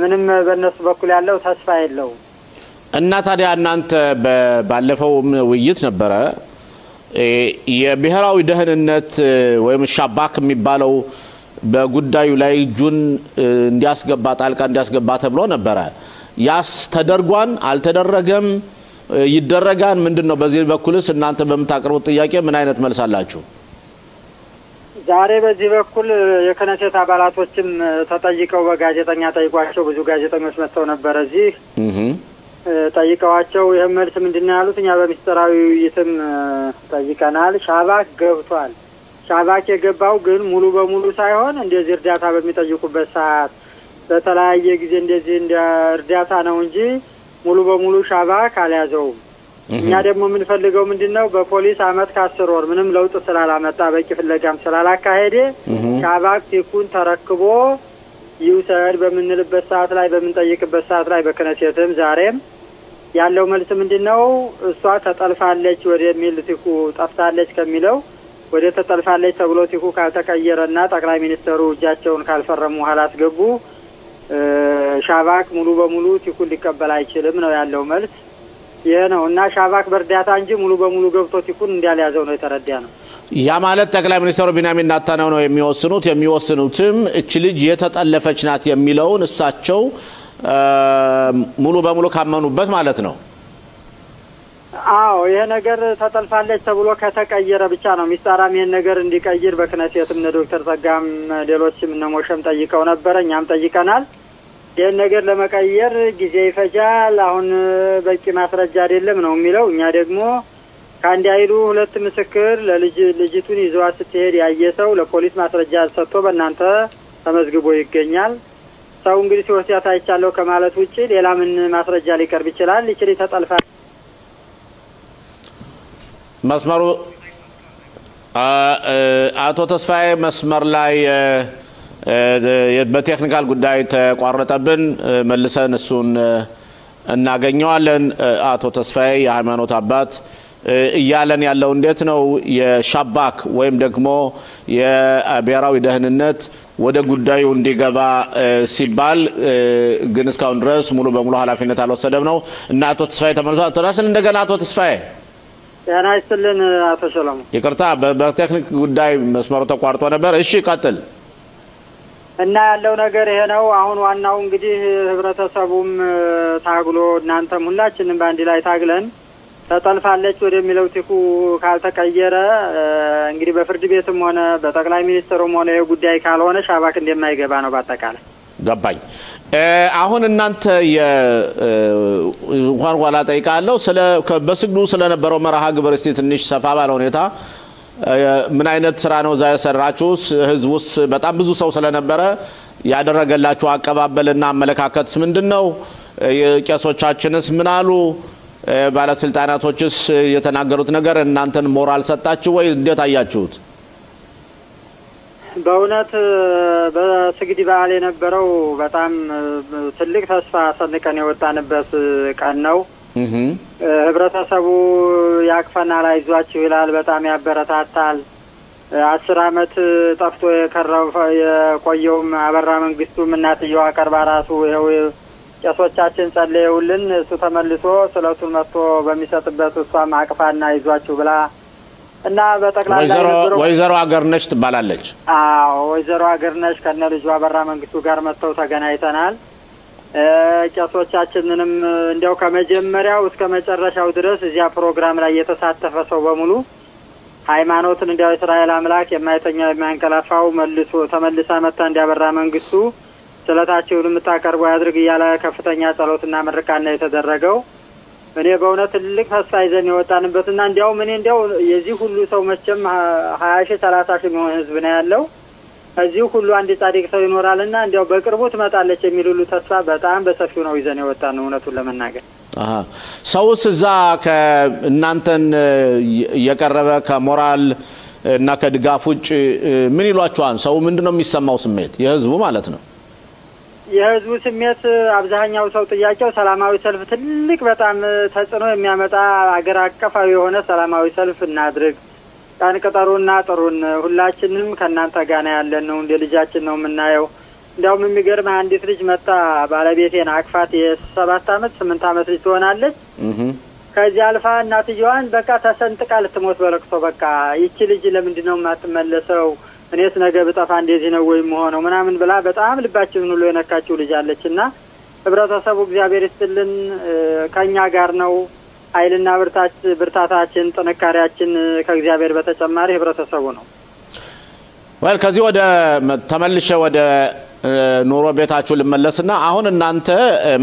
[SPEAKER 3] ምንም በእነሱ በኩል ያለው ተስፋ የለው።
[SPEAKER 1] እና ታዲያ እናንተ ባለፈው ውይይት ነበረ የብሔራዊ ደህንነት ወይም ሻባክ የሚባለው በጉዳዩ ላይ እጁን እንዲያስገባ ጣልቃ እንዲያስገባ ተብሎ ነበረ። ያስ ተደርጓን አልተደረገም ይደረጋን ምንድነው? በዚህ በኩልስ እናንተ በመታቀርቡት ጥያቄ ምን አይነት መልስ አላችሁ?
[SPEAKER 3] ዛሬ በዚህ በኩል የክነሴት አባላቶችም ተጠይቀው በጋዜጠኛ ጠይቋቸው ብዙ ጋዜጠኞች መጥተው ነበር እዚህ ጠይቀዋቸው ይሄ መልስ ምንድነው ያሉት? እኛ በሚስጥራዊ ውይይትም ጠይቀናል። ሻባክ ገብቷል። ሻባክ የገባው ግን ሙሉ በሙሉ ሳይሆን እንደዚህ እርዳታ በሚጠይቁበት ሰዓት በተለያየ ጊዜ እንደዚህ እንደ እርዳታ ነው እንጂ ሙሉ በሙሉ ሻባክ አልያዘውም። እኛ ደግሞ የምንፈልገው ምንድነው በፖሊስ አመት ከ10 ወር ምንም ለውጥ ስላላመጣ በቂ ፍለጋም ስላላካሄደ ሻባክ ቲኩን ተረክቦ ይውሰድ በምንልበት ሰዓት ላይ በምንጠይቅበት ሰዓት ላይ በክነሴትም ዛሬም ያለው መልስ ምንድነው? እሷ ተጠልፋለች ወደሚል ቲኩ ጠፍታለች ከሚለው ወደ ተጠልፋለች ተብሎ ቲኩ ካልተቀየረና ጠቅላይ ሚኒስትሩ እጃቸውን ካልፈረሙ ኋላ አስገቡ ሻባክ ሙሉ በሙሉ ቲኩን ሊቀበል አይችልም ነው ያለው መልስ። ይሄ ነው እና ሻባክ በእርዳታ እንጂ ሙሉ በሙሉ ገብቶ ቲኩን እንዳልያዘው ነው የተረዳ ነው።
[SPEAKER 1] ያ ማለት ጠቅላይ ሚኒስትሩ ቢንያሚን ኔታንያሁ ነው የሚወስኑትም እቺ ልጅ የተጠለፈች ናት የሚለውን እሳቸው ሙሉ በሙሉ ካመኑበት ማለት ነው።
[SPEAKER 3] አዎ ይሄ ነገር ተጠልፋለች ተብሎ ከተቀየረ ብቻ ነው ሚስጥራም ይሄን ነገር እንዲቀይር በክነሴትም ዶክተር ጸጋም ሌሎችም ሞሸም ጠይቀው ነበር እኛም ጠይቀናል። ይሄን ነገር ለመቀየር ጊዜ ይፈጃል አሁን በቂ ማስረጃ አይደለም ነው የሚለው። እኛ ደግሞ ካንዲ አይሉ ሁለት ምስክር ለልጅቱን ይዘዋት ስትሄድ ያየሰው ለፖሊስ ማስረጃ ሰጥቶ በእናንተ ተመዝግቦ ይገኛል። ሰው እንግዲህ ሲወስዳት አይቻለው ከማለት ውጪ ሌላ ምን ማስረጃ ሊቀርብ ይችላል? ይችል ተጠልፋ
[SPEAKER 1] መስመሩ አቶ ተስፋዬ መስመር ላይ በቴክኒካል ጉዳይ ተቋረጠብን መልሰን እሱን እናገኘዋለን። አቶ ተስፋዬ የሃይማኖት አባት እያለን ያለው እንዴት ነው የሻባክ ወይም ደግሞ የብሔራዊ ደህንነት ወደ ጉዳዩ እንዲገባ ሲባል ግን እስካሁን ድረስ ሙሉ በሙሉ ኃላፊነት አልወሰደም ነው እና አቶ ተስፋዬ ተመልሷል። ተራስን እንደገና አቶ ተስፋዬ
[SPEAKER 3] ያና ይስልን አቶ ሰላም
[SPEAKER 1] ይቅርታ በቴክኒክ ጉዳይ መስመሩ ተቋርጦ ነበር። እሺ ቀጥል።
[SPEAKER 3] እና ያለው ነገር ይሄ ነው። አሁን ዋናው እንግዲህ ህብረተሰቡም ታግሎ እናንተም ሁላችንም ባንዲ ላይ ታግለን ተጠልፋለች ወደሚለው ቲኩ ካልተቀየረ እንግዲህ በፍርድ ቤትም ሆነ በጠቅላይ ሚኒስትሩም ሆነ የጉዳይ ካልሆነ ሻባክ እንደማይገባ ነው ባጠቃላይ
[SPEAKER 1] ገባኝ። አሁን እናንተ እንኳን ኋላ ጠይቃለሁ በስግዱ ስለነበረው መርሃ ግብር እስቲ ትንሽ ሰፋ ባለ ሁኔታ ምን አይነት ስራ ነው ዛ ያሰራችሁስ? ህዝቡስ በጣም ብዙ ሰው ስለነበረ ያደረገላችሁ አቀባበልና አመለካከትስ ምንድነው? ቄሶቻችንስ ምን አሉ? ባለስልጣናቶችስ የተናገሩት ነገር እናንተን ሞራል ሰጣችሁ ወይ እንዴት አያችሁት?
[SPEAKER 3] በእውነት በስግዲ በዓል የነበረው በጣም ትልቅ ተስፋ ሰንቀን የወጣንበት ቀን ነው። ህብረተሰቡ ያቅፈናል አይዟችሁ ይላል በጣም ያበረታታል። 10 አመት ጠፍቶ የቆየውም አበራ መንግስቱም እናትየዋ ቀርባ ራሱ ይኸው ቄሶቻችን ጸልየውልን እሱ ተመልሶ ስለቱን መጥቶ በሚሰጥበት እሷም አቅፋና አይዟችሁ ብላ እና በጠቅላላ
[SPEAKER 1] ወይዘሮ አገርነሽ ትባላለች።
[SPEAKER 3] አዎ ወይዘሮ አገርነሽ ከነ ልጇ አበራ መንግስቱ ጋር መጥተው ተገናኝተናል። ቄሶቻችንንም እንዲያው ከመጀመሪያው እስከ መጨረሻው ድረስ እዚያ ፕሮግራም ላይ የተሳተፈ ሰው በሙሉ ሃይማኖትን እንዲያው እስራኤል አምላክ የማይተኛው የማንቀላፋው ተመልሳ መጣ እንዲያበራ መንግስቱ ስለታቸውን የምታቀርቡ ያድርግ እያለ ከፍተኛ ጸሎትና ምርቃና የተደረገው እኔ በእውነት ትልቅ ተስፋ ይዘን የወጣንበትና እንዲያው የዚህ ሁሉ ሰው መቼም 20 30 የሚሆን ህዝብ ነው ያለው እዚህ ሁሉ አንድ ጻድቅ ሰው ይኖራልና እንዲያው በቅርቡ ትመጣለች የሚል ሁሉ ተስፋ በጣም በሰፊው ነው ይዘን የወጣን እውነቱን ለመናገር።
[SPEAKER 1] ሰውስ እዛ ከእናንተን የቀረበ ከሞራል እና ከድጋፍ ውጭ ምን ይሏችኋል? ሰው ምንድነው የሚሰማው ስሜት የህዝቡ ማለት ነው?
[SPEAKER 3] የህዝቡ ስሜት አብዛኛው ሰው ጥያቄው ሰላማዊ ሰልፍ ትልቅ በጣም ተጽዕኖ የሚያመጣ አገር አቀፋዊ የሆነ ሰላማዊ ሰልፍ እናድርግ ቀን ቀጠሮና ጥሩን ሁላችንም ከናንተ ጋር ያለን ነው እንደ ልጃችን ነው የምናየው እንደውም የሚገርም አንዲት ልጅ መጣ ባለቤቴን አቅፋት የ7 አመት 8 አመት ልጅ ትሆናለች ከዚህ አልፋ እናትየዋን በቃ ተሰንጥቃ ልትሞት በለቅሶ በቃ ይቺ ልጅ ለምንድነው ማትመለሰው እኔስ ነገ ብጠፋ እንደዚህ ነው ወይ ሆኖ ምናምን ብላ በጣም ልባችን ሁሉ የነካችው ልጅ አለችና ህብረተሰቡ እግዚአብሔር ይስጥልን ከኛ ጋር ነው ኃይልና ብርታታችን ጥንካሬያችን ከእግዚአብሔር በተጨማሪ ህብረተሰቡ ነው
[SPEAKER 1] ወል ከዚህ ወደ ተመልሼ ወደ ኑሮ ቤታችሁ ልመለስና አሁን እናንተ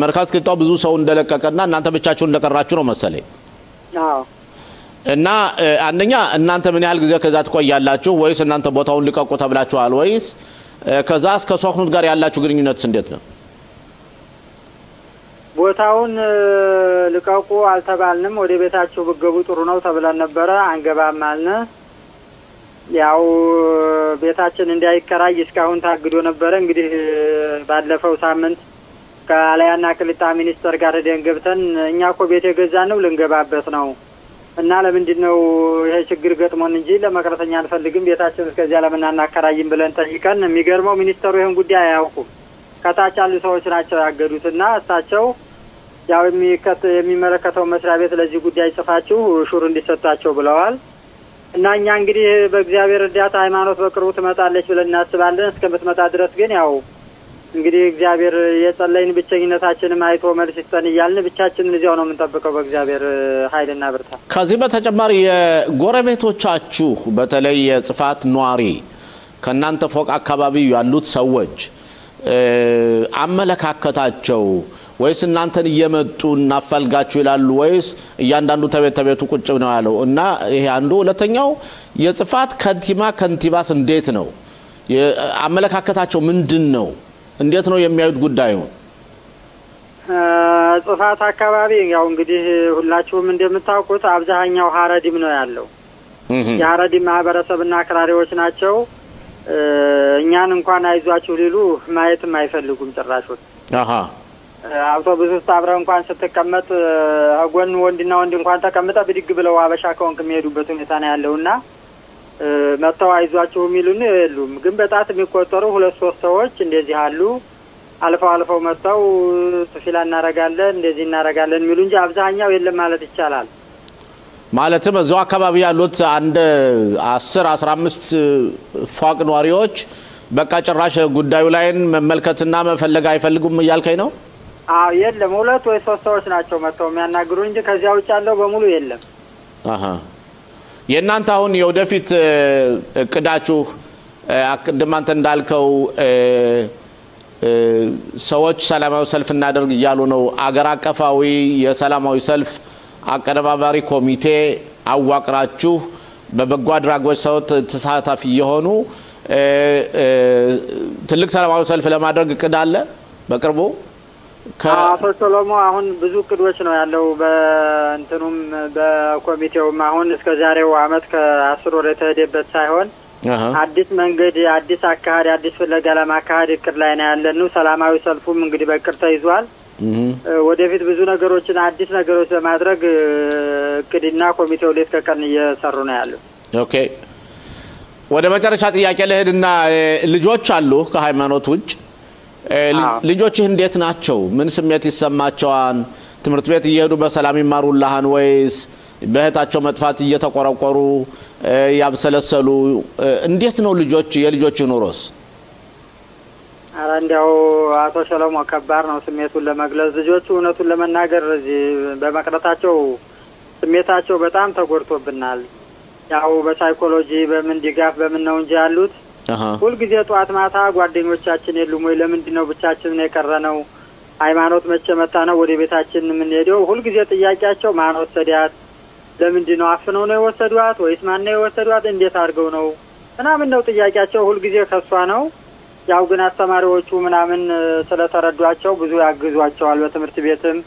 [SPEAKER 1] መርካቶ ቂጣው ብዙ ሰው እንደለቀቀና እናንተ ብቻችሁ እንደቀራችሁ ነው መሰለኝ
[SPEAKER 3] አዎ
[SPEAKER 1] እና አንደኛ እናንተ ምን ያህል ጊዜ ከዛ ትቆያላችሁ ወይስ እናንተ ቦታውን ልቀቁ ተብላችኋል ወይስ ከዛ እስከ ሶክኑት ጋር ያላችሁ ግንኙነትስ እንዴት ነው
[SPEAKER 3] ቦታውን ልቀቁ አልተባልንም ወደ ቤታችሁ ብገቡ ጥሩ ነው ተብለን ነበር አንገባም አልነ ያው ቤታችን እንዳይከራይ እስካሁን ታግዶ ነበር እንግዲህ ባለፈው ሳምንት ከአለያና ክልታ ሚኒስተር ጋር ደንገብተን እኛ እኮ ቤት የገዛነው ልንገባበት ነው እና ለምንድነው ይሄ ችግር ገጥሞን እንጂ ለመቅረተኛ አንፈልግም ቤታችን እስከዚያ ለምን አናከራይም ብለን ጠይቀን የሚገርመው ሚኒስተሩ ይሄን ጉዳይ አያውቁም ከታች ያሉ ሰዎች ናቸው ያገዱትና እሳቸው ያው የሚመለከተው መስሪያ ቤት ለዚህ ጉዳይ ጽፋችሁ ሹር እንዲሰጣቸው ብለዋል እና እኛ እንግዲህ በእግዚአብሔር እርዳታ ሃይማኖት በቅርቡ ትመጣለች ብለን እናስባለን እስከምትመጣ ድረስ ግን ያው እንግዲህ እግዚአብሔር የጸለይን ብቸኝነታችንን አይቶ መልስ ይስጠን ይያልን ብቻችንን እዚያው ነው የምንጠብቀው በእግዚአብሔር ኃይልና ብርታት
[SPEAKER 1] ከዚህ በተጨማሪ የጎረቤቶቻችሁ በተለይ የጽፋት ኗሪ ከናንተ ፎቅ አካባቢ ያሉት ሰዎች አመለካከታቸው ወይስ እናንተን እየመጡ እናፈልጋችሁ ይላሉ ወይስ እያንዳንዱ ተቤቱ ቁጭ ነው ያለው እና ይሄ አንዱ ሁለተኛው የጽፋት ከንቲባስ እንዴት ነው አመለካከታቸው ምንድነው እንዴት ነው የሚያዩት ጉዳዩ
[SPEAKER 3] ጽፋት አካባቢ ያው እንግዲህ ሁላችሁም እንደምታውቁት አብዛኛው ሀረዲም ነው ያለው የሀረዲም ማህበረሰብና አክራሪዎች ናቸው እኛን እንኳን አይዟችሁ ሊሉ ማየትም አይፈልጉም ጭራሹት
[SPEAKER 1] አሃ
[SPEAKER 3] አውቶቡስ ውስጥ አብረን እንኳን ስትቀመጥ አጎን ወንድና ወንድ እንኳን ተቀምጣ ብድግ ብለው አበሻ ከሆንክ የሚሄዱበት ሁኔታ ነው ያለውና መተው አይዟችሁ የሚሉን የሉም ግን በጣት የሚቆጠሩ 2-3 ሰዎች እንደዚህ አሉ አልፈው መተው ተፊላ እናረጋለን እንደዚህ እናረጋለን የሚሉ እንጂ አብዛኛው የለም ማለት ይቻላል
[SPEAKER 1] ማለትም እዛው አካባቢ ያሉት አንድ 10-15 ፎቅ ኗሪዎች በቃ ጭራሽ ጉዳዩ ላይን መመልከትና መፈለግ አይፈልጉም ይያልከኝ ነው
[SPEAKER 3] አዎ የለም 2 ወይ 3 ሰዎች ናቸው መተው የሚያናግሩ እንጂ ከዚያው ውጭ ያለው በሙሉ የለም
[SPEAKER 1] አሃ የናንተ አሁን የወደፊት እቅዳችሁ አቅድማንተ እንዳልከው ሰዎች ሰላማዊ ሰልፍ እናደርግ ይያሉ ነው አገር አቀፋዊ የሰላማዊ ሰልፍ አቀነባባሪ ኮሚቴ አዋቅራችሁ በበጎ አድራጎት ሰው ተሳታፊ የሆኑ ትልቅ ሰላማዊ ሰልፍ ለማድረግ እቅድ አለ በቅርቡ
[SPEAKER 3] አቶ ሰሎሞ አሁን ብዙ እቅዶች ነው ያለው በእንትኑም በኮሚቴውም አሁን እስከ ዛሬው አመት ከ10 ወር የተሄደበት ሳይሆን አዲስ መንገድ አዲስ አካሄድ አዲስ ፍለጋ ለማካሄድ እቅድ ላይ ነው ያለነው ሰላማዊ ሰልፉም እንግዲህ በቅር ተይዟል ወደፊት ብዙ ነገሮችን አዲስ ነገሮች ለማድረግ እቅድና ኮሚቴው ሌት ከቀን እየሰሩ ነው ያለው
[SPEAKER 1] ኦኬ ወደ መጨረሻ ጥያቄ ለሄድና ልጆች አሉ ከሃይማኖት ውጭ ልጆችህ እንዴት ናቸው ምን ስሜት ይሰማቸዋል ትምርት ቤት እየሄዱ በሰላም ይማሩልሃን ወይስ በህታቸው መጥፋት እየተቆረቆሩ ያብሰለሰሉ እንዴት ነው የልጆች ኑሮስ
[SPEAKER 3] አራንዳው አቶ ሰሎሞ ከባድ ነው ስሜቱን ለመግለጽ ልጆቹ እውነቱን ለመናገር በመቅረታቸው ስሜታቸው በጣም ተጎድቶብናል ያው በሳይኮሎጂ በምን ድጋፍ በምን ነው እንጂ ያሉት ሁሉ ጊዜ ጧት ማታ ጓደኞቻችን የሉም ወይ ለምንድነው ብቻችንን የቀረነው ሃይማኖት መቼ መጣ ነው ወደ ቤታችን ምን ሄደው ሁሉ ጊዜ ጥያቄያቸው ማን ወሰዳት ለምንድነው አፍነው ነው የወሰዷት ወይስ ማን ነው የወሰዷት እንዴት አድርገው ነው ምናምን ነው ጥያቄያቸው ሁሉ ጊዜ ከሷ ነው ያው ግን አስተማሪዎቹ ምናምን ስለተረዷቸው ብዙ ያግዟቸዋል በትምህርት ቤትም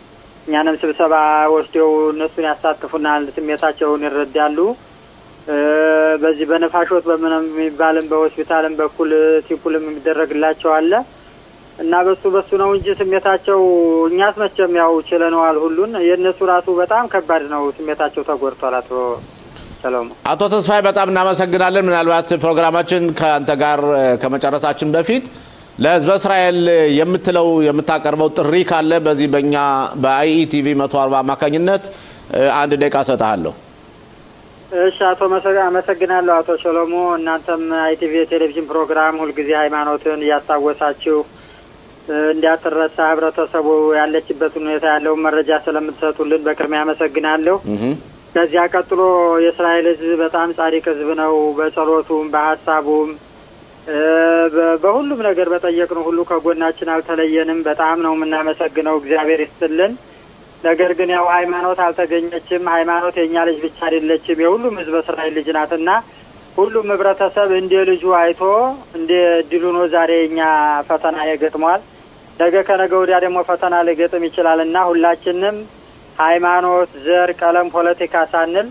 [SPEAKER 3] እኛንም ስብሰባ ወስደው እነሱን ያሳትፉናል ስሜታቸውን ይረዳሉ በዚህ በነፋሾት በመንም የሚባልም በሆስፒታልም በኩል ቲፑልም የሚደረግላቸው አለ እና በሱ ነው እንጂ ስሜታቸው እኛስ መቼም ያው ችለነዋል ሁሉን የነሱ ራሱ በጣም ከባድ ነው ስሜታቸው ተጎድቷል አቶ ሰሎሞ
[SPEAKER 1] አቶ ተስፋዬ በጣም እናመሰግናለን ምናልባት ፕሮግራማችን ከአንተ ጋር ከመጨረሳችን በፊት ለህዝበ እስራኤል የምትለው የምታቀርበው ጥሪ ካለ በዚህ በእኛ በአይኢቲቪ 140 አማካኝነት አንድ ደቂቃ ሰጣለሁ።
[SPEAKER 3] እሺ አቶ አመሰግናለሁ አቶ ሸሎሞ። እናንተም አይቲቪ ቴሌቪዥን ፕሮግራም ሁልጊዜ ሃይማኖትን እያስታወሳችሁ እንዲያተረሳ ህብረተሰቡ ያለችበትን ሁኔታ ያለውን መረጃ ስለምትሰጡልን በቅድሚያ አመሰግናለሁ። ከዚያ ቀጥሎ የእስራኤል ህዝብ በጣም ጻድቅ ህዝብ ነው። በጸሎቱም በሐሳቡም በሁሉም ነገር በጠየቅነው ሁሉ ከጎናችን አልተለየንም። በጣም ነው የምናመሰግነው። እግዚአብሔር ይስጥልን። ነገር ግን ያው ሃይማኖት አልተገኘችም። ሃይማኖት የኛ ልጅ ብቻ አይደለችም፣ የሁሉም ህዝብ እስራኤል ልጅ ናትና ሁሉም ህብረተሰብ እንደ ልጁ አይቶ እንደ ድሉ ነው ዛሬ እኛ ፈተና የገጥሟል። ነገ ከነገ ወዲያ ደግሞ ፈተና ሊገጥም ይችላልና ሁላችንም ሃይማኖት፣ ዘር፣ ቀለም፣ ፖለቲካ ሳንል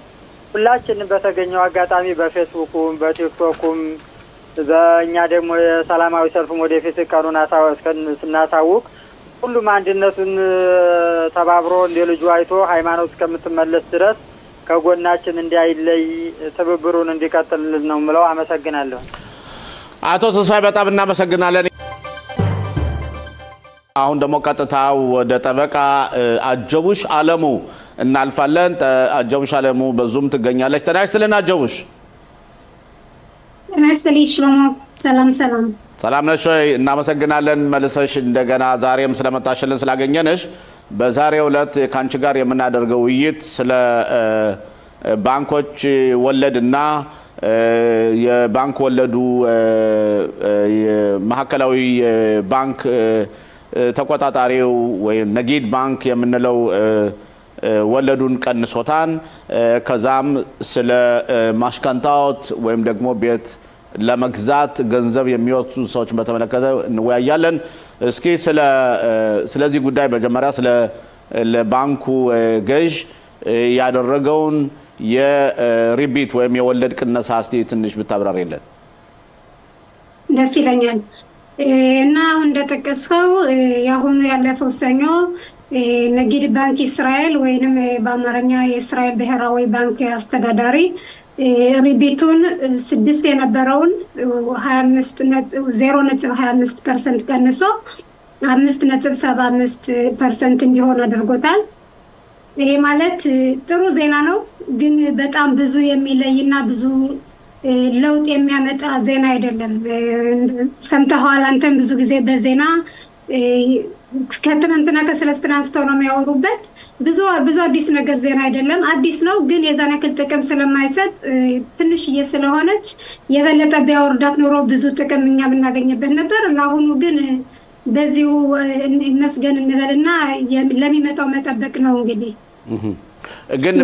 [SPEAKER 3] ሁላችንም በተገኘው አጋጣሚ በፌስቡኩም በቲክቶኩም በእኛ ደግሞ የሰላማዊ ሰልፍም ወደፊት ቀኑን ስናሳውቅ ሁሉም አንድነቱን ተባብሮ እንደ ልጁ አይቶ ሃይማኖት እስከምትመለስ ድረስ ከጎናችን እንዲያይለይ ትብብሩን እንዲቀጥልልን ነው የምለው። አመሰግናለሁ።
[SPEAKER 1] አቶ ተስፋዬ በጣም እናመሰግናለን። አሁን ደግሞ ቀጥታ ወደ ጠበቃ አጀቡሽ አለሙ እናልፋለን። አጀቡሽ አለሙ በዙም ትገኛለች። ጤና ይስጥልን አጀቡሽ።
[SPEAKER 4] ጤና ይስጥልኝ ሽሎሞ። ሰላም ሰላም።
[SPEAKER 1] ሰላም ነሽ ወይ? እናመሰግናለን መልሰሽ እንደገና ዛሬም ስለመጣሽልን ስላገኘንሽ። በዛሬው ዕለት ካንቺ ጋር የምናደርገው ውይይት ስለ ባንኮች ወለድና የባንክ ወለዱ ማዕከላዊ ባንክ ተቆጣጣሪው ወይ ነጊድ ባንክ የምንለው ወለዱን ቀንሶታን ከዛም ስለ ማሽካንታውት ወይም ደግሞ ቤት ለመግዛት ገንዘብ የሚወስዱ ሰዎች በተመለከተ እንወያያለን። እስኪ ስለዚህ ጉዳይ መጀመሪያ ስለ ለባንኩ ገዥ ያደረገውን የሪቢት ወይም የወለድ ቅነሳ እስቲ ትንሽ ብታብራሪልን
[SPEAKER 4] ደስ ይለኛል። እና እንደተጠቀሰው ያሁኑ ያለፈው ሰኞ ነጊድ ባንክ እስራኤል ወይንም በአማርኛ የእስራኤል ብሔራዊ ባንክ አስተዳዳሪ ሪቢቱን 6 የነበረውን 0.25% ቀንሶ 5.75% እንዲሆን አድርጎታል። ይሄ ማለት ጥሩ ዜና ነው፣ ግን በጣም ብዙ የሚለይና ብዙ ለውጥ የሚያመጣ ዜና አይደለም። ሰምተኸዋል አንተም ብዙ ጊዜ በዜና ከትናንትና ከሰለስትና አንስተው ነው የሚያወሩበት። ብዙ አዲስ ነገር ዜና አይደለም። አዲስ ነው ግን የዛን ያክል ጥቅም ስለማይሰጥ ትንሽዬ ስለሆነች የበለጠ ቢያወርዳት ኖሮ ብዙ ጥቅም እኛ ብናገኝበት ነበር። ለአሁኑ ግን በዚሁ መስገን እንበልና ለሚመጣው መጠበቅ ነው እንግዲህ።
[SPEAKER 1] ግን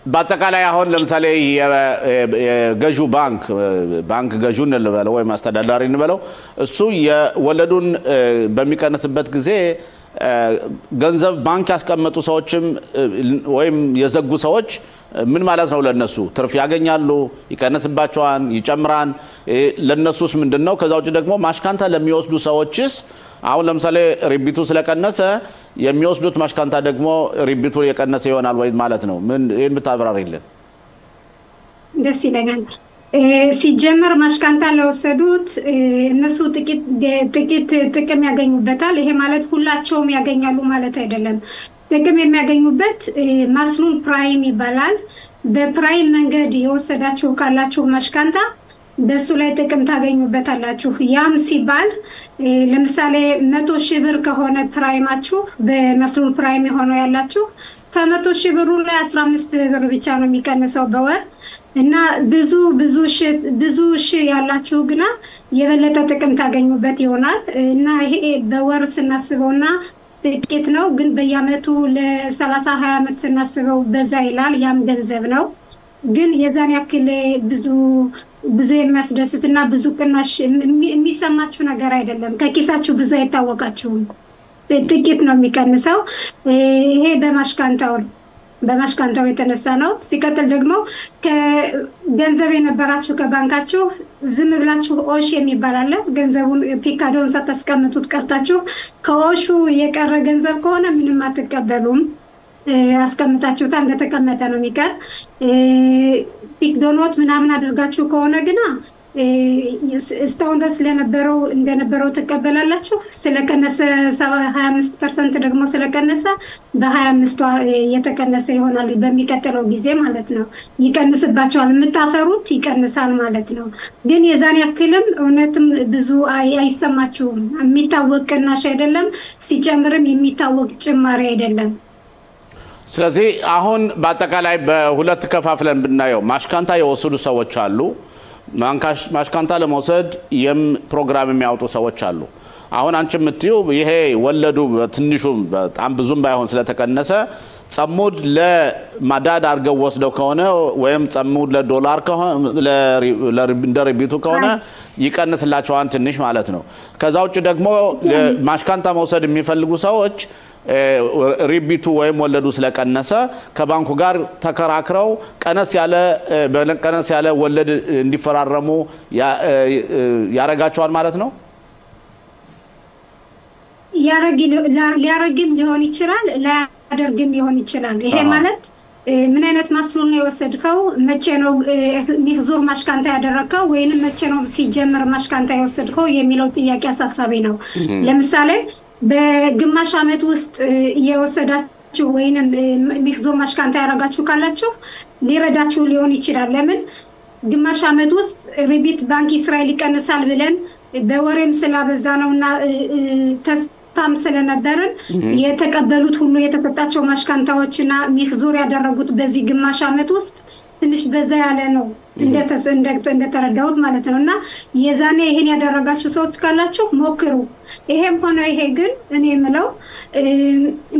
[SPEAKER 1] በአጠቃላይ አሁን ለምሳሌ የገዢው ባንክ ገዢው እንበለው ወይም አስተዳዳሪ እንበለው እሱ የወለዱን በሚቀንስበት ጊዜ ገንዘብ ባንክ ያስቀመጡ ሰዎችም ወይም የዘጉ ሰዎች ምን ማለት ነው? ለነሱ ትርፍ ያገኛሉ? ይቀነስባቸዋል? ይጨምራል? ለነሱስ ምንድነው? ከዛው ደግሞ ማሽካንታ ለሚወስዱ ሰዎችስ አሁን ለምሳሌ ሪቢቱ ስለቀነሰ የሚወስዱት ማሽካንታ ደግሞ ሪቢቱ የቀነሰ ይሆናል ወይ ማለት ነው? ምን ይሄን ብታብራሪልን
[SPEAKER 4] ደስ ይለኛል። ሲጀመር ማሽካንታ ለወሰዱት እነሱ ጥቂት ጥቅም ያገኙበታል። ይሄ ማለት ሁላቸውም ያገኛሉ ማለት አይደለም። ጥቅም የሚያገኙበት ማስሉል ፕራይም ይባላል። በፕራይም መንገድ የወሰዳችሁ ካላችሁ ማሽካንታ በሱ ላይ ጥቅም ታገኙበታላችሁ። ያም ሲባል ለምሳሌ 100,000 ብር ከሆነ ፕራይማችሁ በመስሉል ፕራይም የሆነው ያላችሁ ከ100,000 ብሩ ላይ 15 ብር ብቻ ነው የሚቀንሰው በወር እና ብዙ ሺህ ያላችሁ ግና የበለጠ ጥቅም ታገኙበት ይሆናል። እና ይሄ በወር ስናስበውና ጥቂት ነው፣ ግን በየአመቱ ለ30-20 አመት ስናስበው በዛ ይላል። ያም ገንዘብ ነው፣ ግን የዛን ያክል ብዙ የሚያስደስትና ብዙ ቅናሽ የሚሰማችሁ ነገር አይደለም። ከኪሳችሁ ብዙ አይታወቃችሁም፣ ጥቂት ነው የሚቀንሰው። ይሄ በማሽካንታው የተነሳ ነው። ሲቀጥል ደግሞ ከገንዘብ የነበራችሁ ከባንካችሁ ዝም ብላችሁ ኦሽ የሚባል አለ። ገንዘቡን ፒካዶን ሳታስቀምጡት ቀርታችሁ ከኦሹ የቀረ ገንዘብ ከሆነ ምንም አትቀበሉም። አስቀምጣችሁታ እንደተቀመጠ ነው የሚቀር። ፒክዶኖት ምናምን አድርጋችሁ ከሆነ ግና እስካሁን ድረስ እንደነበረው ተቀበላላችሁ ስለቀነሰ 25% ደግሞ ስለቀነሰ በ25 የተቀነሰ ይሆናል በሚቀጥለው ጊዜ ማለት ነው ይቀንስባቸዋል የምታፈሩት ይቀንሳል ማለት ነው ግን የዛን ያክልም እውነትም ብዙ አይሰማችሁም የሚታወቅ ቅናሽ አይደለም ሲጨምርም የሚታወቅ ጭማሪ አይደለም
[SPEAKER 1] ስለዚህ አሁን በአጠቃላይ በሁለት ከፋፍለን ብናየው ማሽካንታ የወሰዱ ሰዎች አሉ ማሽካንታ ለመውሰድ ፕሮግራም የሚያወጡ ሰዎች አሉ አሁን አንቺ የምትዩ ይሄ ወለዱ ትንሹም በጣም ብዙም ባይሆን ስለተቀነሰ ጸሙድ ለማዳድ አርገው ወስደው ከሆነ ወይም ጸሙድ ለዶላር ከሆነ ለሪቢቱ ከሆነ ይቀንስላቸዋል ትንሽ ማለት ነው ከዛ ውጭ ደግሞ ማሽካንታ መውሰድ የሚፈልጉ ሰዎች ሪቢቱ ወይም ወለዱ ስለቀነሰ ከባንኩ ጋር ተከራክረው ቀነስ ያለ ወለድ እንዲፈራረሙ ያረጋቸዋል ማለት ነው ሊያረግም ሊሆን ይችላል ላያደርግም ሊሆን ይችላል ይሄ ማለት ምን አይነት ማስሉን ነው የወሰድከው መቼ ነው ሚህዙር ማሽካንታ ያደረከው ወይንም መቼ ነው ሲጀምር ማሽካንታ የወሰድከው የሚለው ጥያቄ አሳሳቢ ነው ለምሳሌ በግማሽ አመት ውስጥ የወሰዳችሁ ወይንም ሚህዙር ማሽካንታ ያረጋችሁ ካላችሁ ሊረዳችሁ ሊሆን ይችላል ለምን ግማሽ አመት ውስጥ ሪቢት ባንክ እስራኤል ይቀንሳል ብለን በወሬም ስላበዛ ነውና ተስፋም ስለነበርን የተቀበሉት ሁሉ የተሰጣቸው ማሽካንታዎችና ሚህዙር ያደረጉት በዚህ ግማሽ አመት ውስጥ ትንሽ በዛ ያለ ነው እንደተረዳሁት ማለት ነውና የዛኔ ይሄን ያደረጋችሁ ሰዎች ካላችሁ ሞክሩ ይሄም ሆነ ይሄ ግን እኔ የምለው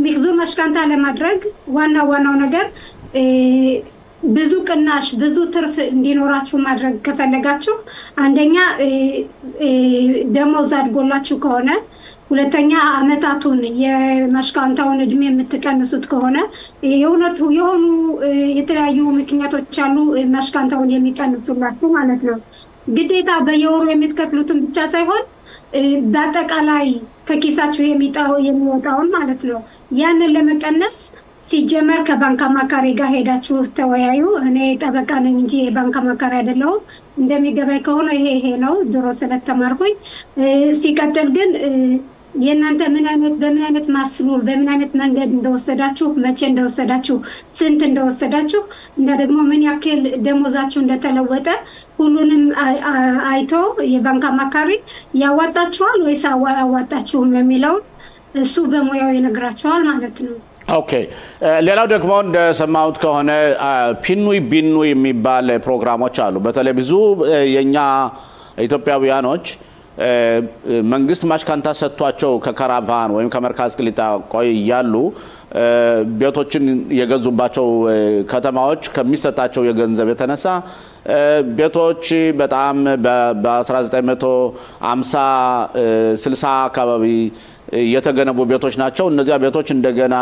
[SPEAKER 1] ሚህዙር ማሽካንታ ለማድረግ ዋናው ነገር ብዙ ቅናሽ ብዙ ትርፍ እንዲኖራችሁ ማድረግ ከፈለጋችሁ አንደኛ ደሞዝ አድጎላችሁ ከሆነ ሁለተኛ አመታቱን የማሽካንታውን እድሜ የምትቀንሱት ከሆነ የሆኑ የተለያዩ ምክንያቶች አሉ ማሽካንታውን የሚቀንሱላችሁ ማለት ነው ግዴታ በየወሩ የምትከፍሉትን ብቻ ሳይሆን በአጠቃላይ ከኪሳችሁ የሚወጣውን ማለት ነው ያንን ለመቀነስ ሲጀመር ከባንክ አማካሪ ጋር ሄዳችሁ ተወያዩ እኔ ጠበቃ ነኝ እንጂ የባንክ አማካሪ አይደለሁም እንደሚገባኝ ከሆነ ይሄ ነው ድሮ ስለተማርኩኝ ሲቀጥል ግን የናንተ በምን አይነት ማስሉል በምን አይነት መንገድ እንደወሰዳችሁ መቼ እንደወሰዳችሁ ስንት እንደወሰዳችሁ እና ደግሞ ምን ያክል ደሞዛችሁ እንደተለወጠ ሁሉንም አይቶ የባንክ አማካሪ ያዋጣችኋል ወይስ አዋጣችሁም የሚለው እሱ በሙያው ይነግራችኋል ማለት ነው ኦኬ ሌላው ደግሞ እንደሰማሁት ከሆነ ፒኑይ ቢኑይ የሚባል ፕሮግራሞች አሉ በተለይ ብዙ የኛ ኢትዮጵያውያኖች መንግስት ማሽካንታ ሰጥቷቸው ከካራቫን ወይም ከመርካዝ ቅሊጣ ቆይ ያሉ ቤቶችን የገዙባቸው ከተማዎች ከሚሰጣቸው የገንዘብ የተነሳ ቤቶች በጣም በ1950 60 አካባቢ የተገነቡ ቤቶች ናቸው እነዚያ ቤቶች እንደገና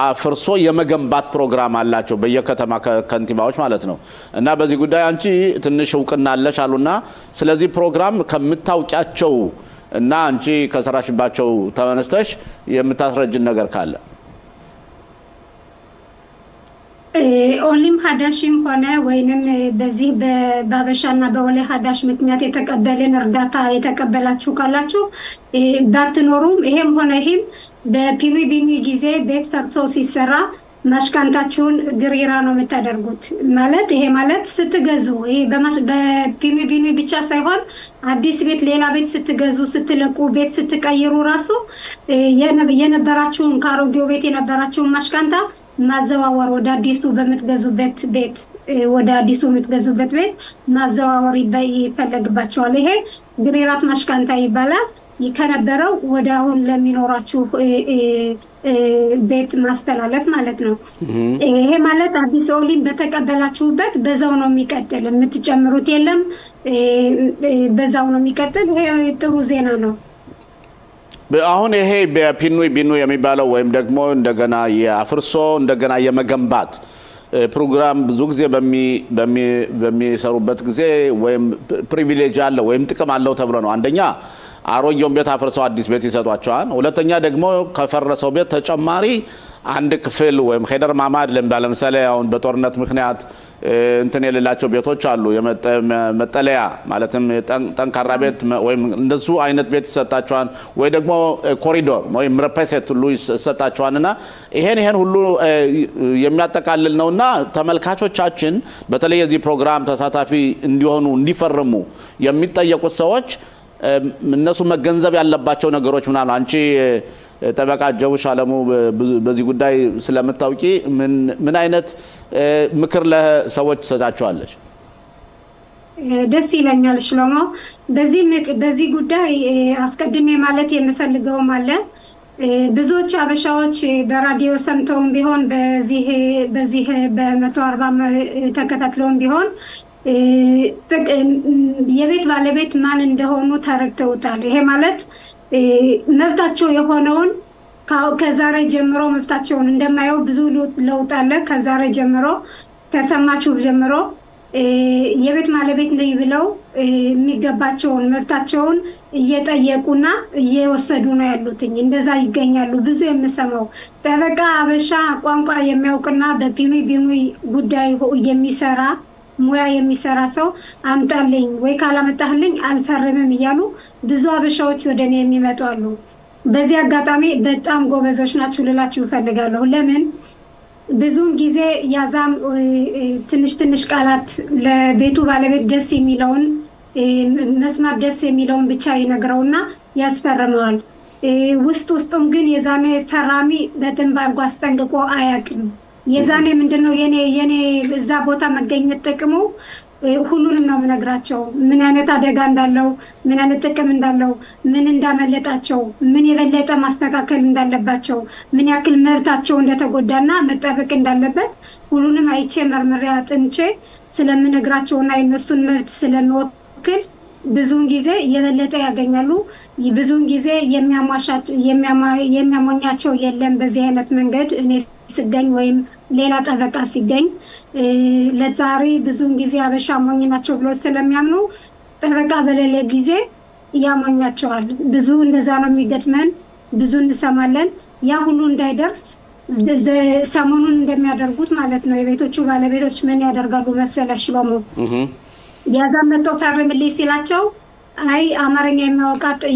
[SPEAKER 1] አፍርሶ የመገንባት ፕሮግራም አላቸው በየከተማ ከንቲባዎች ማለት ነው እና በዚህ ጉዳይ አንቺ ትንሽ እውቅና አለሽ አሉና ስለዚህ ፕሮግራም ከምታውቂያቸው እና አንቺ ከሰራሽባቸው ተመነስተሽ የምታስረጅን ነገር ካለ
[SPEAKER 4] ኦንሊም ሀዳሽም ሆነ ወይንም በዚህ በባበሻና በወለ ሀዳሽ ምክንያት የተቀበለን እርዳታ የተቀበላችሁ ካላችሁ ባትኖሩም ይሄም ሆነ ይሄም በፒኑይ ቢኑይ ጊዜ ቤት ፈርሶ ሲሰራ ማሽካንታችሁን ግሪራ ነው የምታደርጉት ማለት ይሄ ማለት ስትገዙ ይሄ በፒኑይ ቢኑይ ብቻ ሳይሆን አዲስ ቤት ሌላ ቤት ስትገዙ ስትለቁ ቤት ስትቀይሩ ራሱ የነበራችሁን ካሮጌው ቤት የነበራችሁን ማሽካንታ ማዘዋወር ወደ አዲሱ በመትገዙበት ቤት ወደ አዲሱ የምትገዙበት ቤት ማዘዋወር ይፈልግባችኋል ይሄ ግሪራት ማሽካንታ ይባላል ይከነበረው ወደ አሁን ለሚኖራችሁ ቤት ማስተላለፍ ማለት ነው ይሄ ማለት አዲስ ኦሊም በተቀበላችሁበት በዛው ነው የሚቀጥል የምትጨምሩት የለም በዛው ነው የሚቀጥል ይሄ ጥሩ ዜና ነው
[SPEAKER 1] አሁን ይሄ በፒኑይ ቢኑይ የሚባለው ወይም ደግሞ እንደገና የአፍርሶ እንደገና የመገንባት ፕሮግራም ብዙ ጊዜ በሚሰሩበት ጊዜ ወይም ፕሪቪሌጅ አለ ወይም ጥቅም አለው ተብሎ ነው አንደኛ አሮጌውን ቤት አፍርሰው አዲስ ቤት ይሰጧቸዋል። ሁለተኛ ደግሞ ከፈረሰው ቤት ተጨማሪ አንድ ክፍል ወይም ሄደር ማማድ ለምሳሌ አሁን በጦርነት ምክንያት እንትን የሌላቸው ቤቶች አሉ መጠለያ ማለትም ጠንካራ ቤት ወይም እንደሱ አይነት ቤት ይሰጣቸዋል ወይ ደግሞ ኮሪዶር ወይም ረፐሴት ሁሉ ይሰጣቸዋልና ይሄን ሁሉ የሚያጠቃልል ነውና ተመልካቾቻችን በተለይ የዚህ ፕሮግራም ተሳታፊ እንዲሆኑ እንዲፈርሙ የሚጠየቁት ሰዎች እነሱ መገንዘብ ያለባቸው ነገሮች ምናምን አንቺ ጠበቃ ጀውሽ አለሙ በዚህ ጉዳይ ስለምታውቂ ምን አይነት ምክር ለሰዎች ሰጣቸዋለሽ?
[SPEAKER 4] ደስ ይለኛል ሽሎሞ በዚህ ጉዳይ አስቀድሜ ማለት የምፈልገው ማለት ብዙዎች አበሻዎች በራዲዮ ሰምተውም ቢሆን በዚህ በ140 ተከታትለውም ቢሆን የቤት ባለቤት ማን እንደሆኑ ተረድተውታል። ይሄ ማለት መብታቸው የሆነውን ከዛሬ ጀምሮ መብታቸውን እንደማየው ብዙ ለውጥ አለ። ከዛሬ ጀምሮ ከሰማችሁ ጀምሮ የቤት ባለቤት ነኝ ብለው የሚገባቸውን መብታቸውን እየጠየቁና እየወሰዱ ነው ያሉት። እንደዛ ይገኛሉ። ብዙ የምሰማው ጠበቃ አበሻ ቋንቋ የሚያውቅና በቢኑይ ጉዳይ የሚሰራ ሙያ የሚሰራ ሰው አምጣልኝ ወይ ካላመጣልኝ አልፈርምም እያሉ ብዙ አበሻዎች ወደኔ የሚመጡ አሉ። በዚህ አጋጣሚ በጣም ጎበዞች ናችሁ ልላችሁ ፈልጋለሁ። ለምን ብዙን ጊዜ ያዛም ትንሽ ቃላት ለቤቱ ባለቤት ደስ የሚለውን መስማት ደስ የሚለውን ብቻ ይነግረውና ያስፈርመዋል። ውስጡም ግን የዛኔ ፈራሚ በደንብ አድርጎ አስጠንቅቆ አያውቅም። የዛኔ ምንድነው የኔ እዛ ቦታ መገኘት ጥቅሙ ሁሉንም ነው የምነግራቸው። ምን አይነት አደጋ እንዳለው፣ ምን አይነት ጥቅም እንዳለው፣ ምን እንዳመለጣቸው፣ ምን የበለጠ ማስተካከል እንዳለባቸው፣ ምን ያክል መብታቸው እንደተጎዳና መጠበቅ እንዳለበት ሁሉንም አይቼ መርምሬ አጥንቼ ስለምነግራቸውና የነሱን መብት ስለምወክል ብዙውን ጊዜ የበለጠ ያገኛሉ። ብዙውን ጊዜ የሚያሞኛቸው የለም። በዚህ አይነት መንገድ እኔ ሲገኝ ወይም ሌላ ጠበቃ ሲገኝ ለዛሬ ብዙውን ጊዜ አበሻ ሞኝ ናቸው ብሎ ስለሚያምኑ ጠበቃ በሌለ ጊዜ ያሞኛቸዋል። ብዙ እንደዛ ነው የሚገጥመን። ብዙ እንሰማለን። ያ ሁሉ እንዳይደርስ ሰሞኑን እንደሚያደርጉት ማለት ነው የቤቶቹ ባለቤቶች ምን ያደርጋሉ መሰለሽ በሙ ያዛመተው ፈርምልኝ ሲላቸው አይ አማርኛ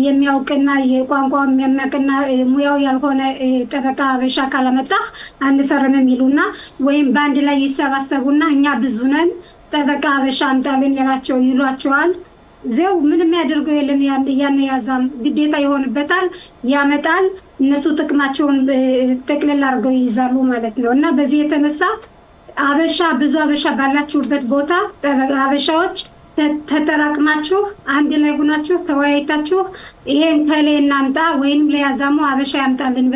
[SPEAKER 4] የሚያውቅና የቋንቋው የሚያመቅና ሙያው ያልሆነ ጠበቃ አበሻ ካላመጣህ አንፈርምም ይሉና ወይም ባንድ ላይ ይሰባሰቡና እኛ ብዙ ነን ጠበቃ አበሻ አምጣልን ይሏቸዋል። ዘው ምንም ያደርገው የለም። ያን ያዛም ግዴታ ይሆንበታል፣ ያመጣል። እነሱ ጥቅማቸውን ጠቅልል አድርገው ይይዛሉ ማለት ነው። እና በዚህ የተነሳ አበሻ ብዙ አበሻ ባላችሁበት ቦታ አበሻዎች ተጠራቅማችሁ አንድ ላይ ሆናችሁ ተወያይታችሁ ይሄን ከሌ እናምጣ ወይንም ለያዛሙ አበሻ ያምጣልን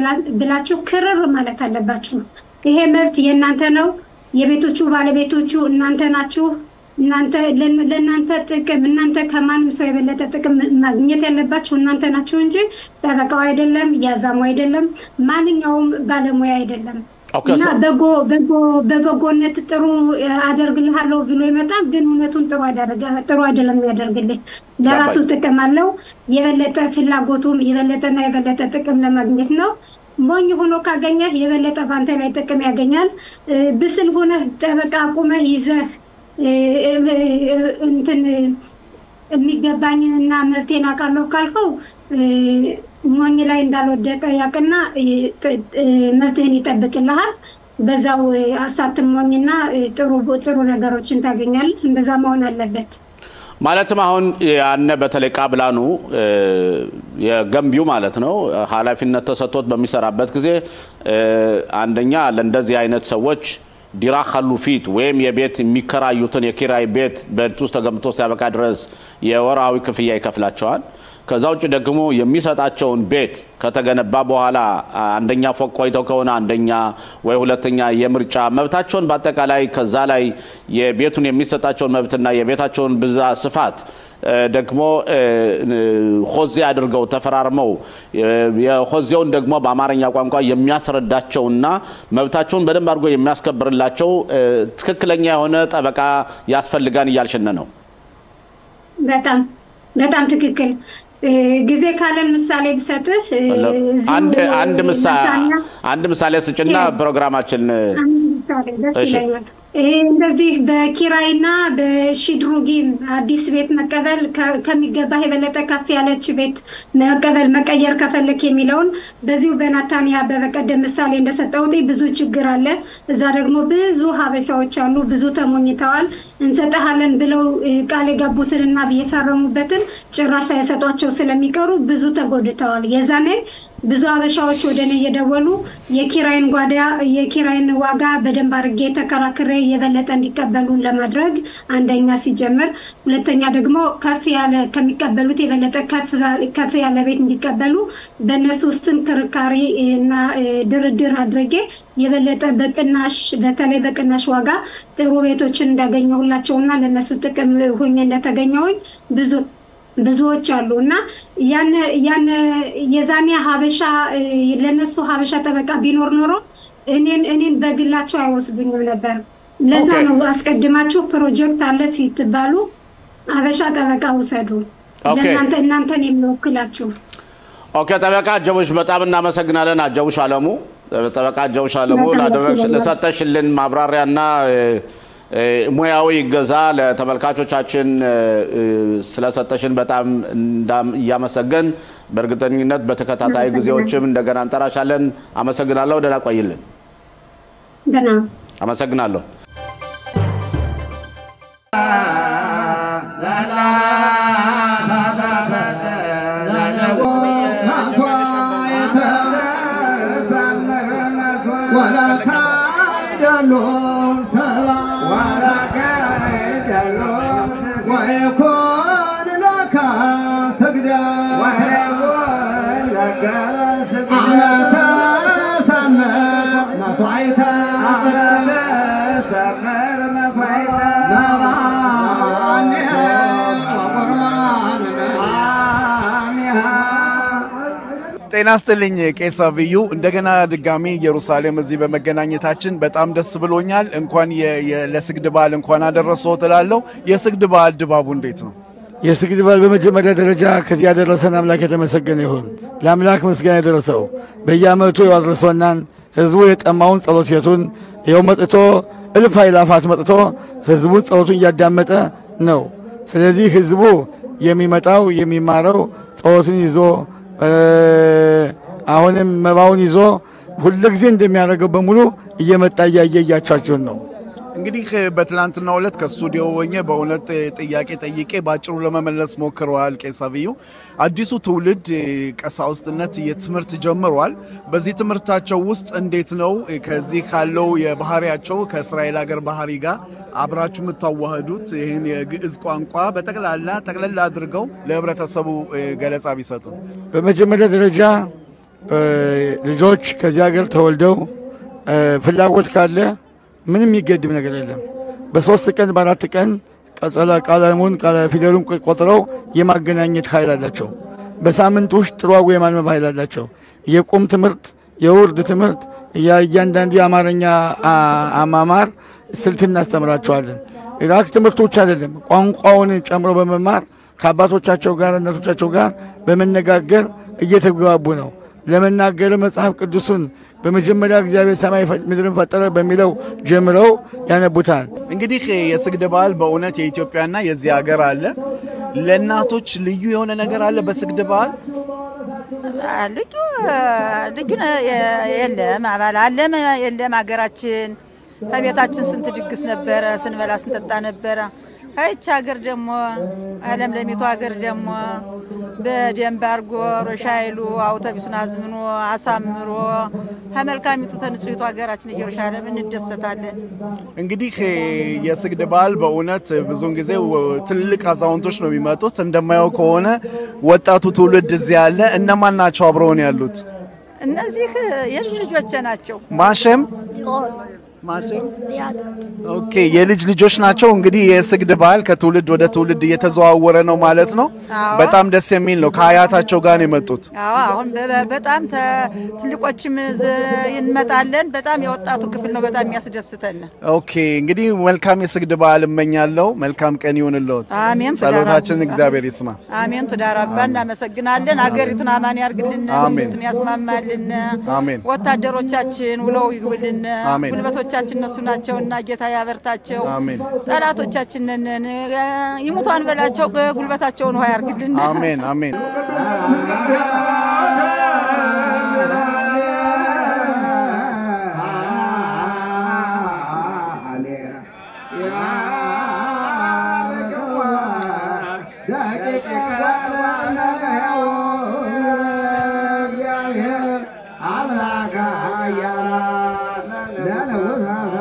[SPEAKER 4] ብላችሁ ክርር ማለት አለባችሁ። ይሄ መብት የእናንተ ነው። የቤቶቹ ባለቤቶቹ እናንተ ናችሁ። ለእናንተ ጥቅም እናንተ ከማንም ሰው የበለጠ ጥቅም ማግኘት ያለባችሁ እናንተ ናችሁ እንጂ ጠበቃው አይደለም፣ ያዛሙ አይደለም፣ ማንኛውም ባለሙያ አይደለም። እና በበጎነት ጥሩ አደርግልሃለሁ ብሎ ይመጣል። ግን እውነቱን ጥሩ አይደለም ያደርግልህ። ለራሱ ጥቅም አለው። የበለጠ ፍላጎቱም የበለጠና የበለጠ ጥቅም ለማግኘት ነው። ሞኝ ሆኖ ካገኘህ የበለጠ ባንተ ላይ ጥቅም ያገኛል። ብስል ሆነህ ጠበቃ አቁመህ ይዘህ እንትን የሚገባኝንና መብቴን አውቃለሁ ካልከው ሞኝ ላይ እንዳልወደቀ ያቅና መብትህን ይጠብቅልሃል። በዛው አሳትሞኝና ጥሩ ነገሮችን ታገኛለህ። እንደዛ መሆን አለበት።
[SPEAKER 1] ማለትም አሁን ያነ በተለይ ቃብላኑ የገንቢው ማለት ነው ኃላፊነት ተሰጥቶት በሚሰራበት ጊዜ አንደኛ ለእንደዚህ አይነት ሰዎች ዲራ ኸሉፊት ወይም የቤት የሚከራዩትን የኪራይ ቤት በእንቱስ ተገምቶ ሲያበቃ ድረስ የወራዊ ክፍያ ይከፍላቸዋል። ከዛ ውጭ ደግሞ የሚሰጣቸውን ቤት ከተገነባ በኋላ አንደኛ ፎቅ ቆይተው ከሆነ አንደኛ ወይ ሁለተኛ የምርጫ መብታቸውን በአጠቃላይ ከዛ ላይ የቤቱን የሚሰጣቸውን መብትና የቤታቸውን ብዛት ስፋት ደግሞ ሆዜ አድርገው ተፈራርመው የሆዜውን ደግሞ በአማርኛ ቋንቋ የሚያስረዳቸውና መብታቸውን በደንብ አድርጎ የሚያስከብርላቸው ትክክለኛ የሆነ ጠበቃ ያስፈልጋን እያልሽነ ነው።
[SPEAKER 4] በጣም ትክክል። ጊዜ ካለን ምሳሌ ብሰጥህ
[SPEAKER 1] አንድ ምሳሌ ስጭና ፕሮግራማችን
[SPEAKER 4] እንደዚህ በኪራይና በሺድሩጊም አዲስ ቤት መቀበል ከሚገባ የበለጠ ከፍ ያለች ቤት መቀበል መቀየር ከፈለክ የሚለውን በዚሁ በናታንያ በበቀደም ምሳሌ እንደሰጠውት ብዙ ችግር አለ እዛ ደግሞ ብዙ ሀበሻዎች አሉ ብዙ ተሞኝተዋል እንሰጣለን ብለው ቃል የገቡትንና የፈረሙበትን ጭራሽ ሳይሰጧቸው ስለሚቀሩ ብዙ ተጎድተዋል የዛኔ ብዙ ሀበሻዎች ወደኔ እየደወሉ የኪራይን ዋጋ በደንብ አድርጌ ተከራክሬ የበለጠ እንዲቀበሉ ለማድረግ አንደኛ ሲጀምር ሁለተኛ ደግሞ ከፍ ያለ ከሚቀበሉት የበለጠ ከፍ ያለ ቤት እንዲቀበሉ በእነሱ ስም ክርካሪ እና ድርድር አድርጌ የበለጠ በቅናሽ በተለይ በቅናሽ ዋጋ ጥሩ ቤቶችን እንዳገኘሁላቸውና ለነሱ ጥቅም ሆኜ እንደተገኘሁኝ ብዙዎች አሉና ያን የዛኔ ሀበሻ ለነሱ ሀበሻ ጠበቃ ቢኖር ኖሮ እኔን በግላቸው አይወስዱኝም ነበር ለዛ ነው አስቀድማችሁ ፕሮጀክት አለ ሲትባሉ ሀበሻ ጠበቃ ወሰዱ እናንተን የሚወክላችሁ
[SPEAKER 1] ኦኬ ጠበቃ ጀውሽ በጣም እናመሰግናለን አጀውሽ አለሙ ጠበቃ አጀውሽ አለሙ ለሰጠሽልን ማብራሪያና ሙያዊ ገዛ ለተመልካቾቻችን ስለሰጠሽን በጣም ያመሰግን በርግጠኝነት በተከታታይ ጊዜዎችም እንደገና እንጠራሻለን አመሰግናለሁ ደህና ቆይልን
[SPEAKER 4] ደህና
[SPEAKER 1] አመሰግናለሁ
[SPEAKER 5] ويكون لك سجدا ويكون لك سجدا أنا تسمر مصعيتا تسمر مصعيتا نغانيها وقرآن آمها ጤና ይስጥልኝ ቄስ አብዩ እንደገና ድጋሚ ኢየሩሳሌም እዚህ በመገናኘታችን በጣም ደስ ብሎኛል እንኳን ለስግድ በዓል እንኳን አደረሰው ተላለው የስግድ በዓል ድባቡ እንዴት ነው
[SPEAKER 6] የስግድ በዓል በመጀመሪያ ደረጃ ከዚህ ያደረሰን አምላክ የተመሰገነ ይሁን ለአምላክ ምስጋና ያደረሰው በየዓመቱ ያደረሰናን ህዝቡ የጠማውን ጸሎት ቤቱን ይኸው መጥቶ እልፍ ኃይላፋት መጥቶ ህዝቡ ጸሎቱን እያዳመጠ ነው ስለዚህ ህዝቡ የሚመጣው የሚማረው ጸሎቱን ይዞ አሁንም መባውን ይዞ ሁሉ ጊዜ እንደሚያደርገው በሙሉ እየመጣ ያያያቻቸውን ነው
[SPEAKER 5] እንግዲህ በትላንትናው ዕለት ከስቱዲዮ ወኘ በእውነት ጥያቄ ጠይቄ ባጭሩ ለመመለስ ሞክረዋል ቄስ አብዩ አዲሱ ትውልድ ቀሳውስትነት የትምህርት ጀምሯል በዚህ ትምህርታቸው ውስጥ እንዴት ነው ከዚህ ካለው የባህሪያቸው ከእስራኤል ሀገር ባህሪ ጋር አብራችሁ የምታዋህዱት ይሄን የግዕዝ ቋንቋ ጠቅለል አድርገው ለህብረተሰቡ ገለጻ ቢሰጡ
[SPEAKER 6] በመጀመሪያ ደረጃ ልጆች ከዚህ ሀገር ተወልደው ፍላጎት ካለ ምንም ይገድም ነገር የለም በ3 ቀን በ4 ቀን ቃላሙን ፊደሉን ቆጥረው የማገናኘት ኃይል አላቸው በሳምንት ውስጥ ጥሯው የማንበብ ኃይል አላቸው የቁም ትምህርት የውርድ ትምህርት እያንዳንዱ የአማርኛ አማማር ስልት እናስተምራቸዋለን ኢራክ ትምህርቶች አይደለም ቋንቋውን ጨምሮ በመማር ከአባቶቻቸው ጋር እናቶቻቸው ጋር በመነጋገር እየተግባቡ ነው ለመናገር መጽሐፍ ቅዱስን በመጀመሪያ እግዚአብሔር ሰማይ ምድርን ፈጠረ በሚለው ጀምረው ያነቡታል
[SPEAKER 5] እንግዲህ የስግድ በዓል በእውነት የኢትዮጵያና የዚህ ሀገር አለ ለእናቶች ልዩ የሆነ ነገር አለ በስግድ በዓል
[SPEAKER 7] ልዩ የለም አባል አለም የለም ሀገራችን ከቤታችን ስንት ድግስ ነበረ ስንበላ ስንጠጣ ነበረ አይቻ ሀገር ደግሞ ዓለም ለሚቱ ሀገር ደግሞ በደንብ አርጎ ሮሻይሉ አውቶቡስን አዝምኖ አሳምሮ ከመልካሚቱ ተንጹይቱ ሀገራችን ኢየሩሳሌም እንደሰታለን
[SPEAKER 5] እንግዲህ የስግድ በዓል በእውነት ብዙን ጊዜ ትልቅ አዛውንቶች ነው የሚመጡት እንደማያው ከሆነ ወጣቱ ትውልድ እዚህ ያለ እነማን ናቸው አብረውን ያሉት
[SPEAKER 7] እነዚህ የልጆች ናቸው
[SPEAKER 5] ማሸም ማሽን ኦኬ የልጅ ልጆች ናቸው እንግዲህ የስግድ ባህል ከትውልድ ወደ ትውልድ እየተዘዋወረ ነው ማለት ነው በጣም ደስ የሚል ነው ከአያታቸው ጋር ነው የመጡት
[SPEAKER 7] አሁን በጣም ትልቆችም እንመጣለን በጣም የወጣቱ ክፍል ነው በጣም የሚያስደስተን
[SPEAKER 5] ኦኬ እንግዲህ መልካም የስግድ ባህል እመኛለሁ መልካም ቀን ይሁንልዎት
[SPEAKER 7] አሜን
[SPEAKER 5] ጸሎታችን እግዚአብሔር ይስማ
[SPEAKER 7] አሜን ተዳራባ እናመሰግናለን አገሪቱን አማን ያርግልን መንግስቱን ያስማማልን ወታደሮቻችን ውለው ይውልን ጉልበቶቻችን እነሱ ናቸውና ጌታ ያበርታቸው
[SPEAKER 5] አሜን
[SPEAKER 7] ጠላቶቻችንን ይሙቷን በላቸው ጉልበታቸውን ሆይ ያርግልን
[SPEAKER 5] አሜን አሜን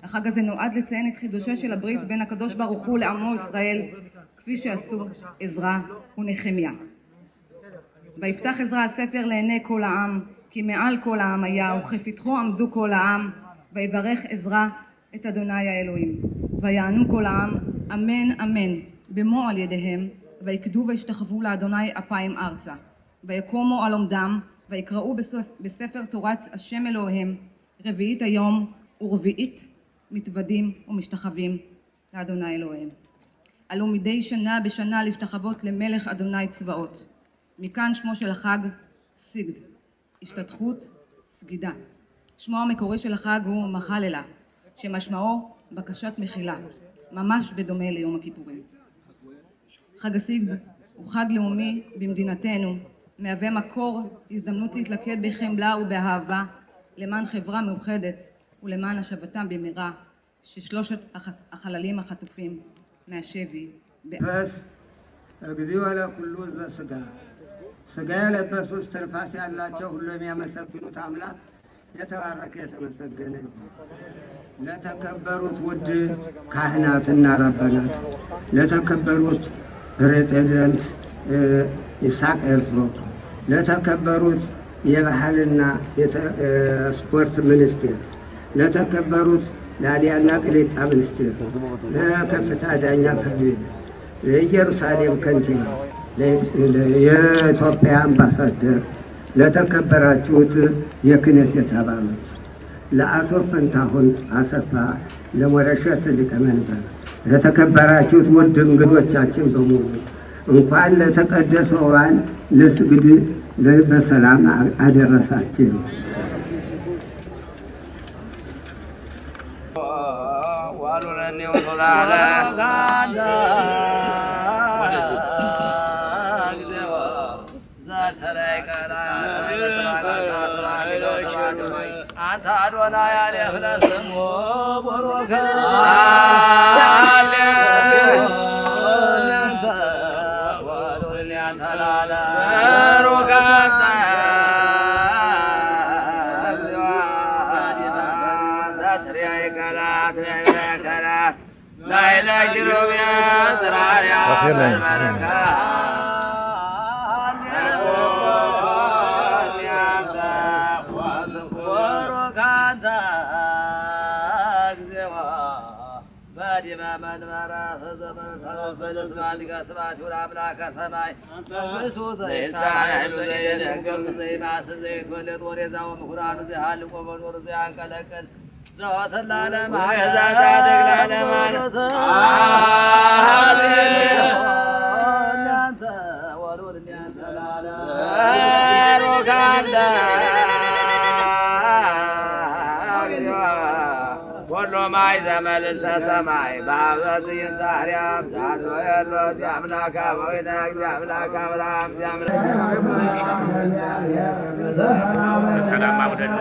[SPEAKER 8] החג הזה נועד לציין את חידושו של הברית בין הקדוש ברוך הוא לעמו ישראל, כפי שעשו עזרא ונחמיה. ויפתח עזרא הספר לעיני כל העם, כי מעל כל העם היה, וכפתחו עמדו כל העם, ויברך עזרא את אדוני האלוהים. ויענו כל העם, אמן אמן, במו על ידיהם, ויקדו וישתחוו לאדוני אפיים ארצה. ויקומו על עומדם, ויקראו בספר תורת השם אלוהיהם, רביעית היום ורביעית מתוודים ומשתחווים לאדוני אלוהיהם. עלו מדי שנה בשנה להשתחוות למלך אדוני צבאות. מכאן שמו של החג סיגד, השתתחות, סגידה. שמו המקורי של החג הוא מחללה, שמשמעו בקשת מחילה, ממש בדומה ליום הכיפורים. חג הסיגד הוא חג לאומי במדינתנו, מהווה מקור הזדמנות להתלכד בחמלה ובאהבה למען חברה מאוחדת ולמען השבתם במהרה ששלושת החללים החטופים מהשבי.
[SPEAKER 9] በስ እግዚኦ ለኩሉ ዘሥጋ ሥጋ የለበሱ እስትንፋስ ያላቸው ሁሉ የሚያመሰግኑት አምላክ የተባረከ የተመሰገነ ለተከበሩት ውድ ካህናትና ረበናት ለተከበሩት ፕሬዝዳንት ይስሐቅ ኤርዞግ ለተከበሩት የባህልና የስፖርት ሚኒስቴር ለተከበሩት ላሊያና ቅሊጣ ሚኒስቴር ለከፍታ ዳኛ ፍርድ ቤት ለኢየሩሳሌም ከንቲባ የኢትዮጵያ አምባሳደር ለተከበራችሁት የክኔሴት አባሎች ለአቶ ፈንታሁን አሰፋ ለሞረሸት ሊቀመንበር ለተከበራችሁት ውድ እንግዶቻችን በሙሉ እንኳን ለተቀደሰው በዓል ለስግድ በሰላም አደረሳችሁ።
[SPEAKER 10] ማይ ዘመን ተሰማይ ባበት ይንታሪያም ዛኖ ያሎ ያምላካ ወይና ያምላካ አብርሃም ያምላካ ሰላም አውደን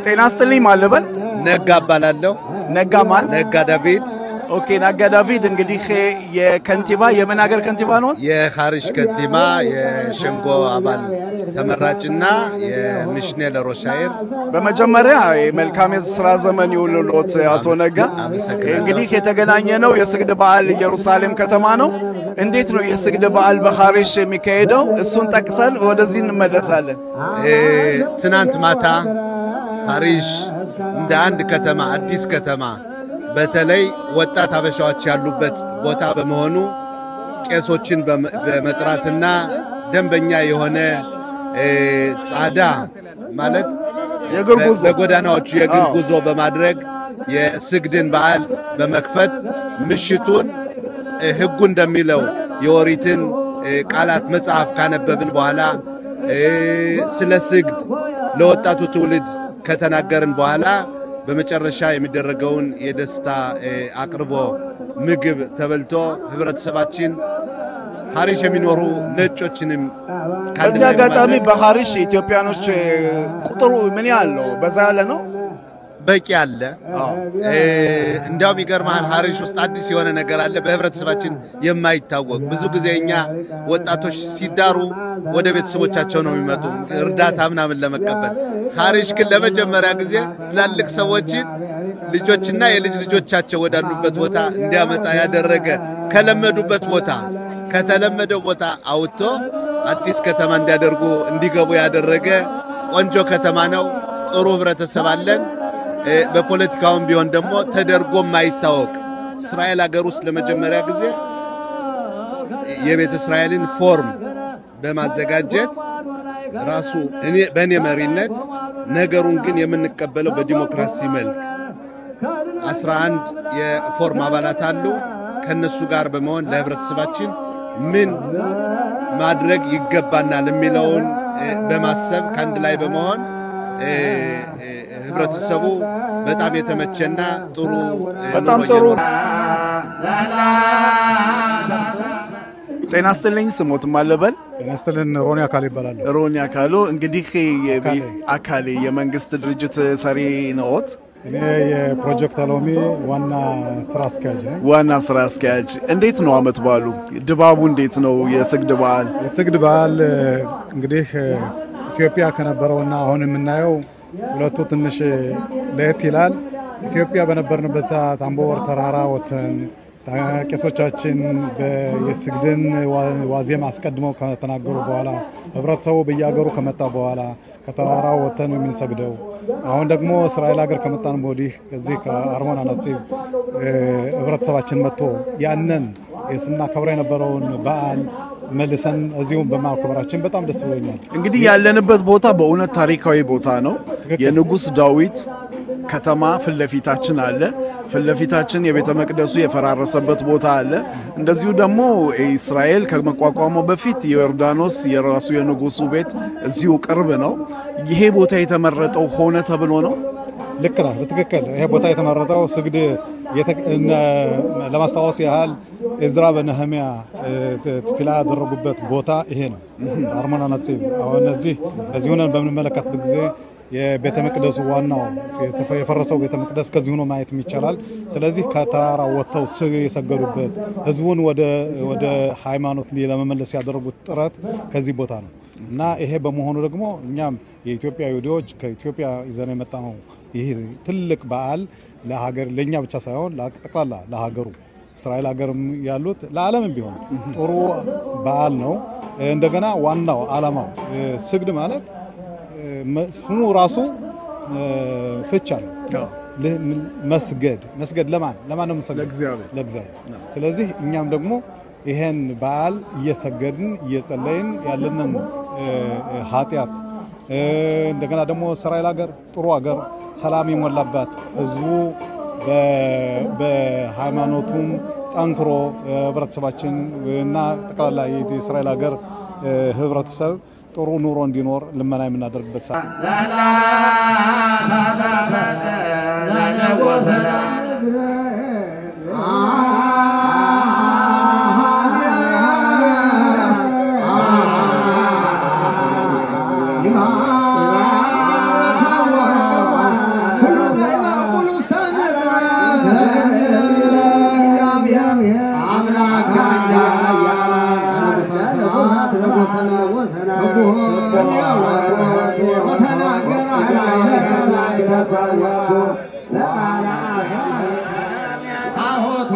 [SPEAKER 5] ጤና ይስጥልኝ ማለበል
[SPEAKER 11] ነጋ እባላለሁ
[SPEAKER 5] ነጋ ማን
[SPEAKER 11] ነጋ ዳዊት
[SPEAKER 5] ኦኬ ናጋ ዳቪድ እንግዲህ የከንቲባ የምን ሀገር ከንቲባ ነው?
[SPEAKER 11] የኻሪሽ ከንቲባ የሸንጎ አባል ተመራጭና የምሽኔ ለሮሻይር
[SPEAKER 5] በመጀመሪያ መልካም የሥራ ዘመን ይሁንልዎት አቶ ነጋ። እንግዲህ የተገናኘ ነው የስግድ በዓል ኢየሩሳሌም ከተማ ነው። እንዴት ነው የስግድ በዓል በኻሪሽ የሚካሄደው? እሱን ጠቅሰን ወደዚህ እንመለሳለን።
[SPEAKER 11] ትናንት ማታ ኻሪሽ እንደ አንድ ከተማ አዲስ ከተማ በተለይ ወጣት አበሻዎች ያሉበት ቦታ በመሆኑ ቄሶችን በመጥራትና ደንበኛ የሆነ ጻዳ ማለት በጎዳናዎቹ የእግር ጉዞ በማድረግ የስግድን በዓል በመክፈት ምሽቱን ሕጉ እንደሚለው የኦሪትን ቃላት መጽሐፍ ካነበብን በኋላ ስለ ስግድ ለወጣቱ ትውልድ ከተናገርን በኋላ በመጨረሻ የሚደረገውን የደስታ አቅርቦ ምግብ ተበልቶ ህብረተሰባችን ኻሪሽ የሚኖሩ ነጮችንም
[SPEAKER 5] ከዚህ አጋጣሚ በኻሪሽ ኢትዮጵያኖች ቁጥሩ ምን ያህል ነው? በዛ ያለ ነው?
[SPEAKER 11] በቂ አለ። እንዲያውም ይገርማል ኻሪሽ ውስጥ አዲስ የሆነ ነገር አለ በህብረተሰባችን የማይታወቅ። ብዙ ጊዜኛ ወጣቶች ሲዳሩ ወደ ቤተሰቦቻቸው ነው የሚመጡ እርዳታ ምናምን ለመቀበል። ኻሪሽ ግን ለመጀመሪያ ጊዜ ትላልቅ ሰዎችን ልጆችና የልጅ ልጆቻቸው ወዳሉበት ቦታ እንዲያመጣ ያደረገ ከለመዱበት ቦታ ከተለመደው ቦታ አውጥቶ አዲስ ከተማ እንዲያደርጉ እንዲገቡ ያደረገ ቆንጆ ከተማ ነው። ጥሩ ህብረተሰብ አለን። በፖለቲካውም ቢሆን ደግሞ ተደርጎ ማይታወቅ እስራኤል ሀገር ውስጥ ለመጀመሪያ ጊዜ የቤተ እስራኤልን ፎርም በማዘጋጀት ራሱ በእኔ መሪነት ነገሩን ግን የምንቀበለው በዲሞክራሲ መልክ 11 የፎርም አባላት አሉ። ከነሱ ጋር በመሆን ለህብረተሰባችን ምን ማድረግ ይገባናል የሚለውን በማሰብ ካንድ ላይ በመሆን ህብረተሰቡ በጣም የተመቸና ጥሩ
[SPEAKER 5] በጣም ጥሩ ጤና ይስጥልኝ። ስሞት ማለበል
[SPEAKER 12] ጤና ይስጥልን። ሮኒ አካል ይባላል።
[SPEAKER 5] ሮኒ አካሉ እንግዲህ አካሌ የመንግስት ድርጅት ሰሪ ነዎት?
[SPEAKER 12] እኔ የፕሮጀክት አሎሚ ዋና ስራ አስኪያጅ ነኝ።
[SPEAKER 5] ዋና ስራ አስኪያጅ። እንዴት ነው አመት በዓሉ ድባቡ? እንዴት ነው የስግድ በዓል?
[SPEAKER 12] የስግድ በዓል እንግዲህ ኢትዮጵያ ከነበረውና አሁን የምናየው ሁለቱ ትንሽ ለየት ይላል። ኢትዮጵያ በነበርንበት ሰዓት አምቦ ወር ተራራ ወተን ቄሶቻችን የስግድን ዋዜማ አስቀድመው ከተናገሩ በኋላ ህብረተሰቡ በየሀገሩ ከመጣ በኋላ ከተራራው ወተን የምንሰግደው። አሁን ደግሞ እስራኤል ሀገር ከመጣን ወዲህ ከዚህ ከአርሞን አናጺብ ህብረተሰባችን መጥቶ ያንን ስናከብር የነበረውን በዓል መልሰን እዚሁም በማክበራችን በጣም ደስ ብሎኛል።
[SPEAKER 5] እንግዲህ ያለንበት ቦታ በእውነት ታሪካዊ ቦታ ነው። የንጉስ ዳዊት ከተማ ፍለፊታችን አለ። ፍለፊታችን የቤተ መቅደሱ የፈራረሰበት ቦታ አለ። እንደዚሁ ደግሞ እስራኤል ከመቋቋሙ በፊት የዮርዳኖስ የራሱ የንጉሱ ቤት እዚሁ ቅርብ ነው። ይሄ ቦታ የተመረጠው ሆነ ተብሎ ነው?
[SPEAKER 12] ልክ ነው፣ በትክክል ይሄ ቦታ የተመረጠው ስግድ ለማስታወስ ያህል እዝራ በነህሚያ ትፊላ ያደረጉበት ቦታ ይሄ ነው። አርሞን አናጺብ አሁን እዚህ ሆነን በምንመለከትበት ጊዜ የቤተ መቅደሱ ዋናው የፈረሰው ቤተ መቅደስ ከዚህ ሆኖ ማየት ይቻላል። ስለዚህ ከተራራ ወጥተው የሰገዱበት ህዝቡን ወደ ሃይማኖት ለመመለስ ያደረጉት ጥረት ከዚህ ቦታ ነው እና ይሄ በመሆኑ ደግሞ እኛም የኢትዮጵያ ይሁዲዎች ከኢትዮጵያ ይዘን የመጣነው ይሄ ትልቅ በዓል ለሀገር ለኛ ብቻ ሳይሆን ለጠቅላላ ለሀገሩ እስራኤል ሀገርም ያሉት ለዓለምም ቢሆን ጥሩ በዓል ነው። እንደገና ዋናው ዓላማው ስግድ ማለት ስሙ ራሱ ፍቻ ነው። መስገድ ለማን ነው የምንሰግደው? ለእግዚአብሔር። ስለዚህ እኛም ደግሞ ይሄን በዓል እየሰገድን እየጸለይን ያለንን ኃጢአት እንደገና ደግሞ እስራኤል ሀገር ጥሩ ሀገር ሰላም የሞላባት ህዝቡ በሃይማኖቱም ጠንክሮ ህብረተሰባችን እና ጠቅላላ የእስራኤል ሀገር ህብረተሰብ ጥሩ ኑሮ እንዲኖር ልመና የምናደርግበት ሰዓት
[SPEAKER 13] ታቦቷ